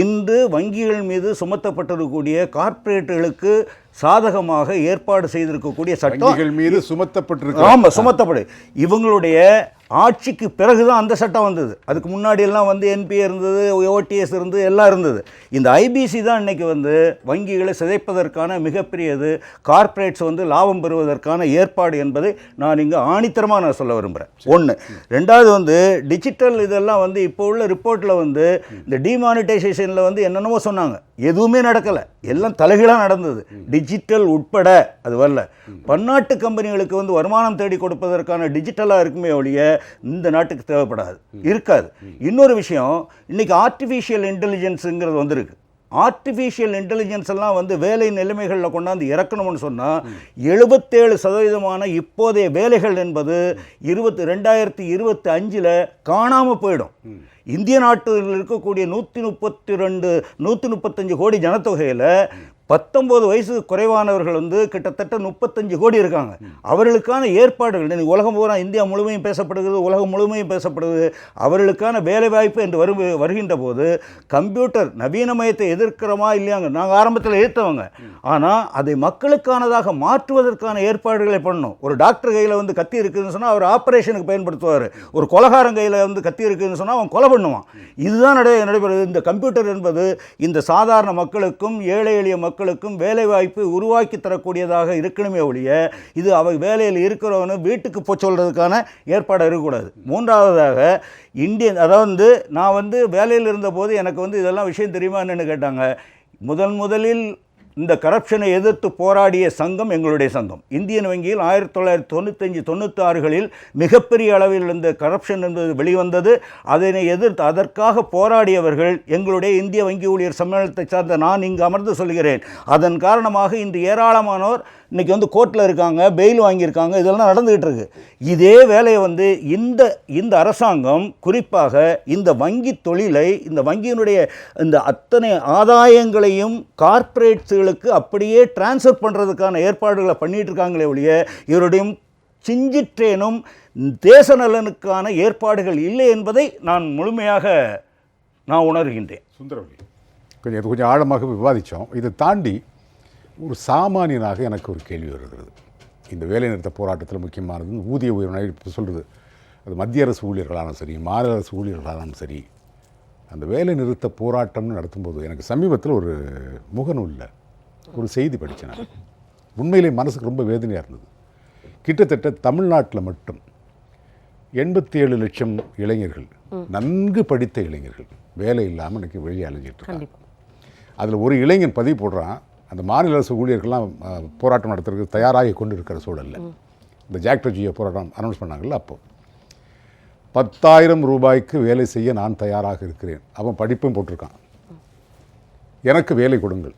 இன்று வங்கிகள் மீது சுமத்தப்பட்டிருக்கக்கூடிய கார்ப்பரேட்டுகளுக்கு சாதகமாக ஏற்பாடு செய்திருக்கக்கூடிய சட்டம் வங்கிகள் மீது சுமத்தப்பட்டிருக்கு. ஆமாம், சுமத்தப்படு. இவங்களுடைய ஆட்சிக்கு பிறகுதான் அந்த சட்டம் வந்தது. அதுக்கு முன்னாடி எல்லாம் வந்து என்பிஏ இருந்தது, ஓடிஎஸ் இருந்தது, எல்லாம் இருந்தது. இந்த ஐபிசி தான் இன்னைக்கு வந்து வங்கிகளை சிதைப்பதற்கான மிகப்பெரியது, கார்ப்பரேட்ஸ் வந்து லாபம் பெறுவதற்கான ஏற்பாடு என்பதை நான் இங்கே ஆணித்தரமாக நான் சொல்ல விரும்புகிறேன். ஒன்று. ரெண்டாவது வந்து டிஜிட்டல் இதெல்லாம் வந்து இப்போ உள்ள ரிப்போர்ட்டில் வந்து இந்த டிமானிட்டைசேஷனில் வந்து என்னென்னமோ சொன்னாங்க, எதுவுமே நடக்கலை, எல்லாம் தலைகீழாக நடந்தது. டிஜிட்டல் உட்பட அது வரல. பன்னாட்டு கம்பெனிகளுக்கு வந்து வருமானம் தேடி கொடுப்பதற்கான டிஜிட்டலாக இருக்குமே ஒழிய இந்த நாட்டுக்கு தேவைப்படாது, இருக்காது. இன்னொரு விஷயம், இன்னைக்கு ஆர்டிஃபிஷியல் இன்டெலிஜென்ஸுங்கிறது வந்திருக்கு. ஆர்டிஃபிஷியல் இன்டெலிஜென்ஸ் எல்லாம் வந்து வேலை நிலைமைகளில் கொண்டாந்து இறக்கணும்னு சொன்னால் 77% இப்போதைய வேலைகள் என்பது 2025 காணாமல் போயிடும். இந்திய நாட்டில் இருக்கக்கூடிய 135 கோடி ஜனத்தொகையில் 19 வயசு குறைவானவர்கள் வந்து கிட்டத்தட்ட 35 கோடி இருக்காங்க. அவர்களுக்கான ஏற்பாடுகள் உலகம் பூரா, இந்தியா முழுமையும் பேசப்படுகிறது, உலகம் முழுமையும் பேசப்படுது. அவர்களுக்கான வேலைவாய்ப்பு என்று வருகின்ற போது கம்ப்யூட்டர் நவீனமயத்தை எதிர்க்கிறோமா இல்லையாங்க, நாங்கள் ஆரம்பத்தில் எதிர்த்தவங்க. ஆனால் அதை மக்களுக்கானதாக மாற்றுவதற்கான ஏற்பாடுகளை பண்ணணும். ஒரு டாக்டர் கையில் வந்து கத்தி இருக்குதுன்னு சொன்னால் அவர் ஆப்ரேஷனுக்கு பயன்படுத்துவார். ஒரு கொலகாரன் கையில் வந்து கத்தி இருக்குதுன்னு சொன்னால் அவன் கொலை பண்ணுவான். இதுதான் நடைபெறுது. இந்த கம்ப்யூட்டர் என்பது இந்த சாதாரண மக்களுக்கும் ஏழை எளிய மக்களுக்கும் வேலைவாய்ப்பு உருவாக்கி தரக்கூடியதாக இருக்கணுமே ஒழிய இது அவை வேலையில் இருக்கிறவனு வீட்டுக்கு போய் சொல்கிறதுக்கான ஏற்பாடு இருக்கக்கூடாது. மூன்றாவதாக அதாவது நான் வந்து வேலையில் இருந்தபோது எனக்கு வந்து இதெல்லாம் விஷயம் தெரியுமா என்னன்னு கேட்டாங்க. முதலில் இந்த கரப்ஷனை எதிர்த்து போராடிய சங்கம் எங்களுடைய சங்கம். இந்தியன் வங்கியில் 1995-96 மிகப்பெரிய அளவில் இந்த கரப்ஷன் என்பது வெளிவந்தது. அதனை எதிர்த்து அதற்காக போராடியவர்கள் எங்களுடைய இந்திய வங்கி ஊழியர் சம்மேளனத்தை சார்ந்த நான் இங்கு அமர்ந்து சொல்கிறேன். அதன் காரணமாக இன்று ஏராளமானோர் இன்றைக்கி வந்து கோர்ட்டில் இருக்காங்க, பெயில் வாங்கியிருக்காங்க, இதெல்லாம் நடந்துகிட்டு இருக்கு. இதே வேலையை வந்து இந்த அரசாங்கம் குறிப்பாக இந்த வங்கி தொழிலை, இந்த வங்கியினுடைய இந்த அத்தனை ஆதாயங்களையும் கார்ப்பரேட்ஸுகளுக்கு அப்படியே டிரான்ஸ்ஃபர் பண்ணுறதுக்கான ஏற்பாடுகளை பண்ணிகிட்டு இருக்காங்களே ஒழிய இவருடைய சிஞ்சிற்றேனும் தேச நலனுக்கான ஏற்பாடுகள் இல்லை என்பதை நான் முழுமையாக உணர்கின்றேன். சுந்தரவல்லி, கொஞ்சம் ஆழமாக விவாதித்தோம். இதை தாண்டி ஒரு சாமானியனாக எனக்கு ஒரு கேள்வி வருகிறது. இந்த வேலைநிறுத்த போராட்டத்தில் முக்கியமானது ஊதிய உயர்வு. இப்போ சொல்கிறது அது மத்திய அரசு ஊழியர்களாலும் சரி, மாநில அரசு ஊழியர்களாலும் சரி, அந்த வேலை நிறுத்த போராட்டம்னு நடத்தும்போது எனக்கு சமீபத்தில் ஒரு முகநூலில் ஒரு செய்தி படித்தேன். உண்மையிலே மனசுக்கு ரொம்ப வேதனையாக இருந்தது. கிட்டத்தட்ட தமிழ்நாட்டில் மட்டும் 87 லட்சம் இளைஞர்கள், நன்கு படித்த இளைஞர்கள் வேலை இல்லாமல் இன்றைக்கி வெளியே அலைஞ்சிட்டு இருக்காங்க. அதில் ஒரு இளைஞன் பதிவு போடுறான், அந்த மாநில அரசு ஊழியர்கள்லாம் போராட்டம் நடத்துறதுக்கு தயாராகி கொண்டு இருக்கிற சூழலில் இந்த ஜாக்டோஜியோ போராட்டம் அனௌன்ஸ் பண்ணாங்கல்ல, அப்போ 10,000 ரூபாய்க்கு வேலை செய்ய நான் தயாராக இருக்கிறேன். அவன் படிப்பும் போட்டிருக்கான், எனக்கு வேலை கொடுங்கள்.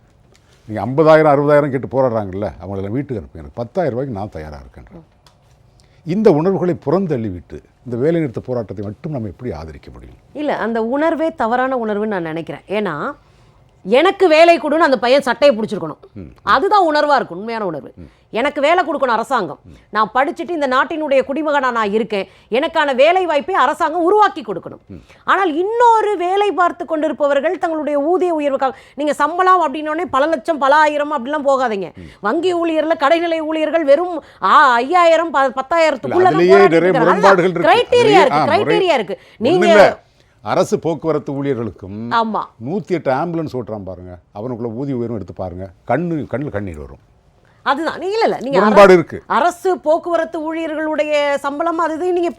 நீங்கள் 50,000 60,000 கேட்டு போராடுறாங்கல்ல, அவங்களெல்லாம் வீட்டுக்கு அனுப்புங்க, எனக்கு 10,000 ரூபாய்க்கு நான் தயாராக இருக்கேன். இந்த உணர்வுகளை புறந்தள்ளிவிட்டு இந்த வேலைநிறுத்த போராட்டத்தை மட்டும் நம்ம எப்படி ஆதரிக்க முடியும்? இல்லை, அந்த உணர்வே தவறான உணர்வுன்னு நான் நினைக்கிறேன். ஏன்னா எனக்கு வேலை கொடுன்னு அந்த பையன் சட்டையை பிடிச்சிருக்கணும், அதுதான் உணர்வாக இருக்கும், உண்மையான உணர்வு. எனக்கு வேலை கொடுக்கணும் அரசாங்கம், நான் படிச்சுட்டு இந்த நாட்டினுடைய குடிமகனாக நான் இருக்கேன், எனக்கான வேலை வாய்ப்பை அரசாங்கம் உருவாக்கி கொடுக்கணும். ஆனால் இன்னொரு வேலை பார்த்து கொண்டிருப்பவர்கள் தங்களுடைய ஊதிய உயர்வுக்காக, நீங்கள் சம்பளம் அப்படின்னோடனே பல லட்சம் பல ஆயிரம் அப்படிலாம் போகாதீங்க. வங்கி ஊழியரில் கடைநிலை ஊழியர்கள் வெறும் 5,000 10,000க்குள்ள கிரைட்டீரியா இருக்கு. நீங்க அரசு போக்குவரத்து ஊழியர்களுக்கும் 108 ஆம்புலன்ஸ் ஓட்டுறான் பாருங்க, அவனுக்குள்ள ஊதிய உயர்வு எடுத்து பாருங்க, கண்ணில் கண்ணீர் வரும். அதுதான் நீங்க இருக்கு. அரசு போக்குவரத்து ஊழியர்களுடைய சம்பளம் அது நீங்க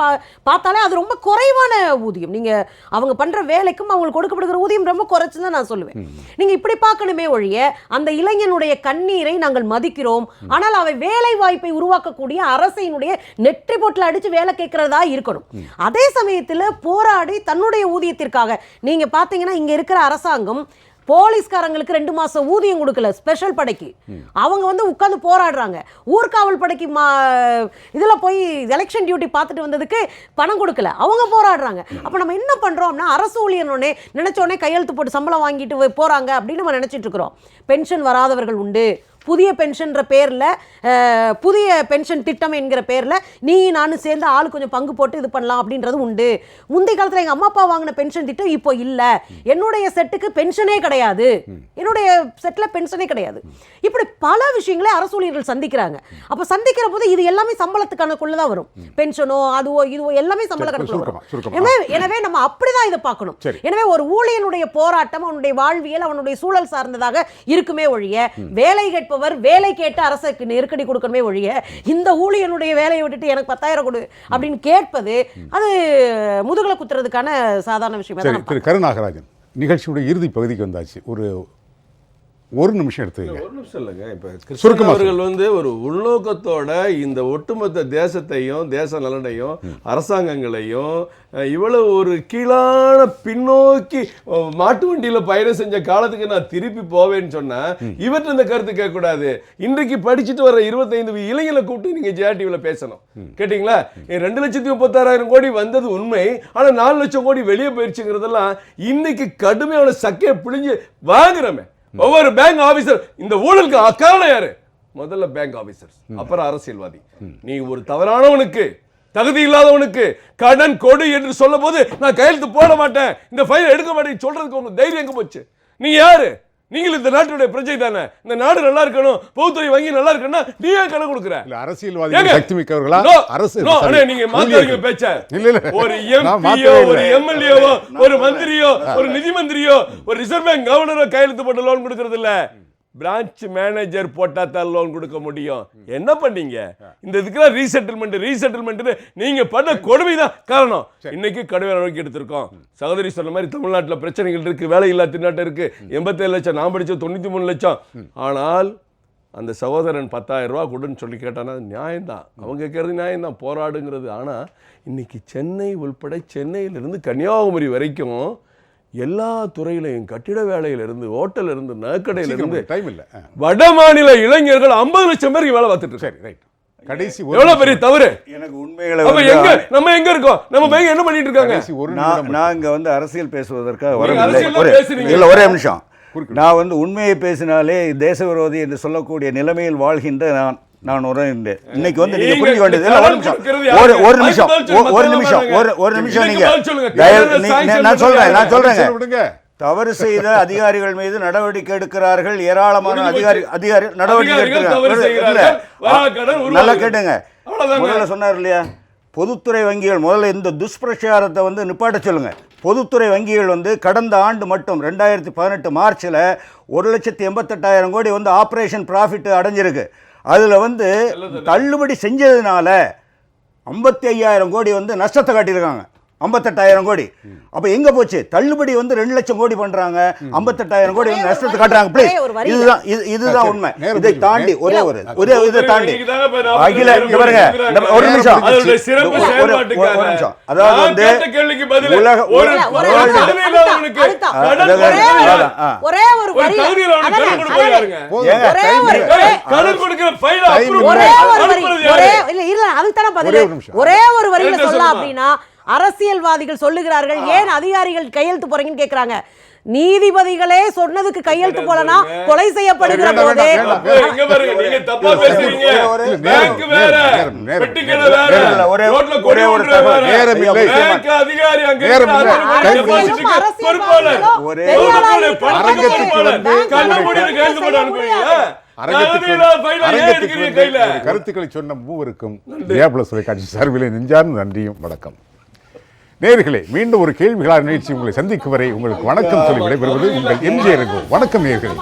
பார்த்தாலே அது ரொம்ப குறைவான ஊதியம். நீங்க அவங்க பண்ற வேலைக்கும் அவங்களுக்கு கொடுக்கப்படுகிற ஊதியம் ரொம்ப குறைச்சுன்னு தான் நான் சொல்லுவேன். நீங்க இப்படி பார்க்கணுமே ஒழிய அந்த இளைஞனுடைய கண்ணீரை நாங்கள் மதிக்கிறோம், ஆனால் அவை வேலை வாய்ப்பை உருவாக்கக்கூடிய அரசினுடைய நெற்றி போட்டில் அடிச்சு வேலை கேட்கறதா இருக்கணும். அதே சமயத்தில் போராடி தன்னுடைய ஊதியத்திற்காக நீங்க பார்த்தீங்கன்னா இங்க இருக்கிற அரசாங்கம் போலீஸ்காரங்களுக்கு 2 மாசம் ஊதியம் கொடுக்கல, ஸ்பெஷல் படைக்கு. அவங்க வந்து உட்கார்ந்து போராடுறாங்க. ஊர்காவல் படைக்கு இதில் போய் எலெக்ஷன் டியூட்டி பார்த்துட்டு வந்ததுக்கு பணம் கொடுக்கல, அவங்க போராடுறாங்க. அப்போ நம்ம என்ன பண்ணுறோம்னா அரசு ஊழியர்னே நினைச்சோடனே கையெழுத்து போட்டு சம்பளம் வாங்கிட்டு போகிறாங்க அப்படின்னு நம்ம நினச்சிட்டு இருக்கிறோம். பென்ஷன் வராதவர்கள் உண்டு, புதிய பென்ஷன்ற பேர்ல புதிய பென்ஷன் திட்டம் என்கிற பேர்ல நீ நானும் சேர்ந்து ஆளு கொஞ்சம் பங்கு போட்டு இது பண்ணலாம் அப்படின்றது உண்டு. முந்தைய காலத்துல எங்க அம்மா அப்பா வாங்கின பென்ஷன் திட்டம் இப்போ இல்ல, என்னுடைய செட்டுக்கு பென்ஷனே கிடையாது, என்னுடைய செட்ல பென்ஷனே கிடையாது. இப்படி பல விஷயங்களை அரசு ஊழியர்கள் சந்திக்கிறாங்க. அப்ப சந்திக்கிற போது இது எல்லாமே சம்பளத்துக்கானக்குள்ளதான் வரும். பென்ஷனோ அதுவோ இதுவோ எல்லாமே சம்பள கணக்குள்ள வரும். எனவே நம்ம அப்படிதான் இதை பார்க்கணும். எனவே ஒரு ஊழியனுடைய போராட்டம் அவனுடைய வாழ்வியல் அவனுடைய சூழல் சார்ந்ததாக இருக்குமே ஒழிய, வேலை கேட்பவர் வேலை கேட்டு அரசுக்கு நெருக்கடி கொடுக்கணுமே ஒழிய, இந்த ஊழியனுடைய வேலையை விட்டுட்டு எனக்கு 10,000 கொடு அப்படின்னு கேட்பது அது முதுகுல குத்துறதுக்கான சாதாரண விஷயம். திரு கருநாகராஜன், நிகழ்ச்சியுடைய இறுதி பகுதிக்கு வந்தாச்சு. ஒரு நிமிஷம் எடுத்துக்கங்க. ஒரு நிமிஷம் இல்லைங்க. இப்போ கிருஷ்ணன் அவர்கள் வந்து ஒரு உள்நோக்கத்தோட இந்த ஒட்டுமொத்த தேசத்தையும் தேச நலனையும் அரசாங்கங்களையும் இவ்வளவு ஒரு கீழான பின்னோக்கி மாட்டு வண்டியில பயணம் செஞ்ச காலத்துக்கு நான் திருப்பி போவேன்னு சொன்னா இவற்றை இந்த கருத்து கேட்கக்கூடாது. இன்றைக்கு படிச்சுட்டு வர 25 இளைஞர்களை கூப்பிட்டு நீங்க ஜிஆர்டிவில பேசணும். கேட்டீங்களா? 2,36,000 கோடி வந்தது உண்மை, ஆனா 4 லட்சம் கோடி வெளியே போயிடுச்சுங்கிறதெல்லாம் இன்னைக்கு கடுமையான சக்கையை பிழிஞ்சு வாங்குறமே. ஒவ்வொரு பேங்க் ஆபீசர் இந்த ஊழலுக்கு காரணம் யாரு? முதல்ல பேங்க் ஆபீசர்ஸ், அப்புறம் அரசியல்வாதி. நீ ஒரு தவறானவனுக்கு தகுதி இல்லாதவனுக்கு கடன் கொடு என்று சொல்லும் போது நான் கையெழுத்து போட மாட்டேன், இந்த ஃபைல் எடுக்க மாட்டேன் சொல்றதுக்கு உங்க தைரியம் எங்க போச்சு? நீங்க யாரு? நீங்கள் இந்த நாட்டுடைய பிரஜை தானே. இந்த நாடு நல்லா இருக்கணும், பொதுத்துறை வங்கி நல்லா இருக்கணும்னா நீ ஏன் கடன் கொடுக்குற? அரசியல்வாதி சக்தி மிக்கவர்களா? அரசு நீங்க மாத்தாதீங்க பேச்ச. ஒரு எம்பியோ ஒரு எம்எல்ஏவோ ஒரு மந்திரியோ ஒரு நிதி மந்திரியோ ஒரு ரிசர்வ் பேங்க் கவர்னரோ கையெழுத்து போட்டு லோன் கொடுக்கறது இல்ல. பிரான்ச் மேனேஜர் போட்டா தான் லோன் கொடுக்க முடியும். என்ன பண்ணீங்க? இந்த இதுக்கு ரீசெட்டில்மெண்ட் நீங்க பண்ண கொடுமைதான் காரணம். இன்னைக்கு கடுமையான நடவடிக்கை எடுத்திருக்கோம். சகோதரி சொன்ன மாதிரி தமிழ்நாட்டில் பிரச்சனைகள் இருக்கு, வேலை இல்லா திண்டாட்டம் இருக்கு. 87 லட்சம், நான் படிச்ச 93 லட்சம். ஆனால் அந்த சகோதரன் 10,000 ரூபா கொடுன்னு சொல்லி கேட்டானா நியாயம்தான், அவங்க கேட்கறது நியாயம்தான், போராடுங்கிறது. ஆனா இன்னைக்கு சென்னை உள்பட சென்னையிலிருந்து கன்னியாகுமரி வரைக்கும் எல்லா துறையிலையும் கட்டிட வேலையில இருந்து ஹோட்டல் இருந்து நகைக்கடையில இருந்து வட மாநில இளைஞர்கள் 50 லட்சம் பேருக்கு வேலை பார்த்துட்டு இருக்காங்க. கடைசி எவ்வளவு பெரிய தவறு. எனக்கு உண்மைகளை நம்ம எங்க இருக்கோம், நம்ம பையன் என்ன பண்ணிட்டு இருக்காங்க? நான் இங்க வந்து அரசியல் பேசுவதற்காக வரவில்லை. ஒரே நிமிஷம். நான் வந்து உண்மையை பேசினாலே தேச விரோதி என்று சொல்லக்கூடிய நிலைமையில் வாழ்கின்ற நான் இன்னைக்கு வந்து நீங்க புரிஞ்சுக்க வேண்டியது ஒரு நிமிஷம் நீங்க நான் சொல்றேங்க. தவறு செய்த அதிகாரிகள் மீது நடவடிக்கை எடுக்கிறார்கள், ஏராளமான அதிகாரி நடவடிக்கை எடுக்கிறார்கள். நல்லா கேட்டுங்க. முதல்ல சொன்னார் இல்லையா, பொதுத்துறை வங்கிகள் முதல்ல இந்த துஷ்பிரச்சாரத்தை வந்து நிப்பாட்ட சொல்லுங்க. பொதுத்துறை வங்கிகள் வந்து கடந்த ஆண்டு மட்டும் 2018 மார்ச்சில் 1,88,000 கோடி வந்து ஆப்ரேஷன் ப்ராஃபிட் அடைஞ்சிருக்கு. அதில் வந்து தள்ளுபடி செஞ்சதுனால 55,000 கோடி வந்து நஷ்டத்தை காட்டியிருக்காங்க. 58,000 கோடி. அப்போ எங்க போச்சு? தள்ளுபடி வந்து 2 லட்சம் கோடி பண்றாங்க, 58,000 கோடி வந்து நஷ்டத்தை காட்டுறாங்க. ப்ளீஸ், இதுதான் உண்மை. இதை தாண்டி ஒரே இதை தாண்டி அகில பாருங்க ஒரு நிமிஷம். அதாவது வந்து ஒரே ஒரு வரியில சொல்லலாம் அப்படின்னா, அரசியல்வாதிகள் சொல்லுகிறார்கள், ஏன் அதிகாரிகள் கையெழுத்து போறீங்கன்னு கேக்குறாங்க. நீதிபதிகளே சொன்னதுக்கு கையெழுத்து போலனா கொலை செய்யப்படுகிற போதே கருத்துக்களை சொன்ன மூவருக்கும் தொலைக்காட்சி சார்பில் நெஞ்சார்ந்த நன்றியும் வணக்கம். நேயர்களே, மீண்டும் ஒரு கேள்விகளான நிகழ்ச்சி உங்களை சந்திக்கும் வரை உங்களுக்கு வணக்கம் சொல்லி விடைபெறுவது உங்கள் எம்ஜிஆர். வணக்கம் நேயர்களே.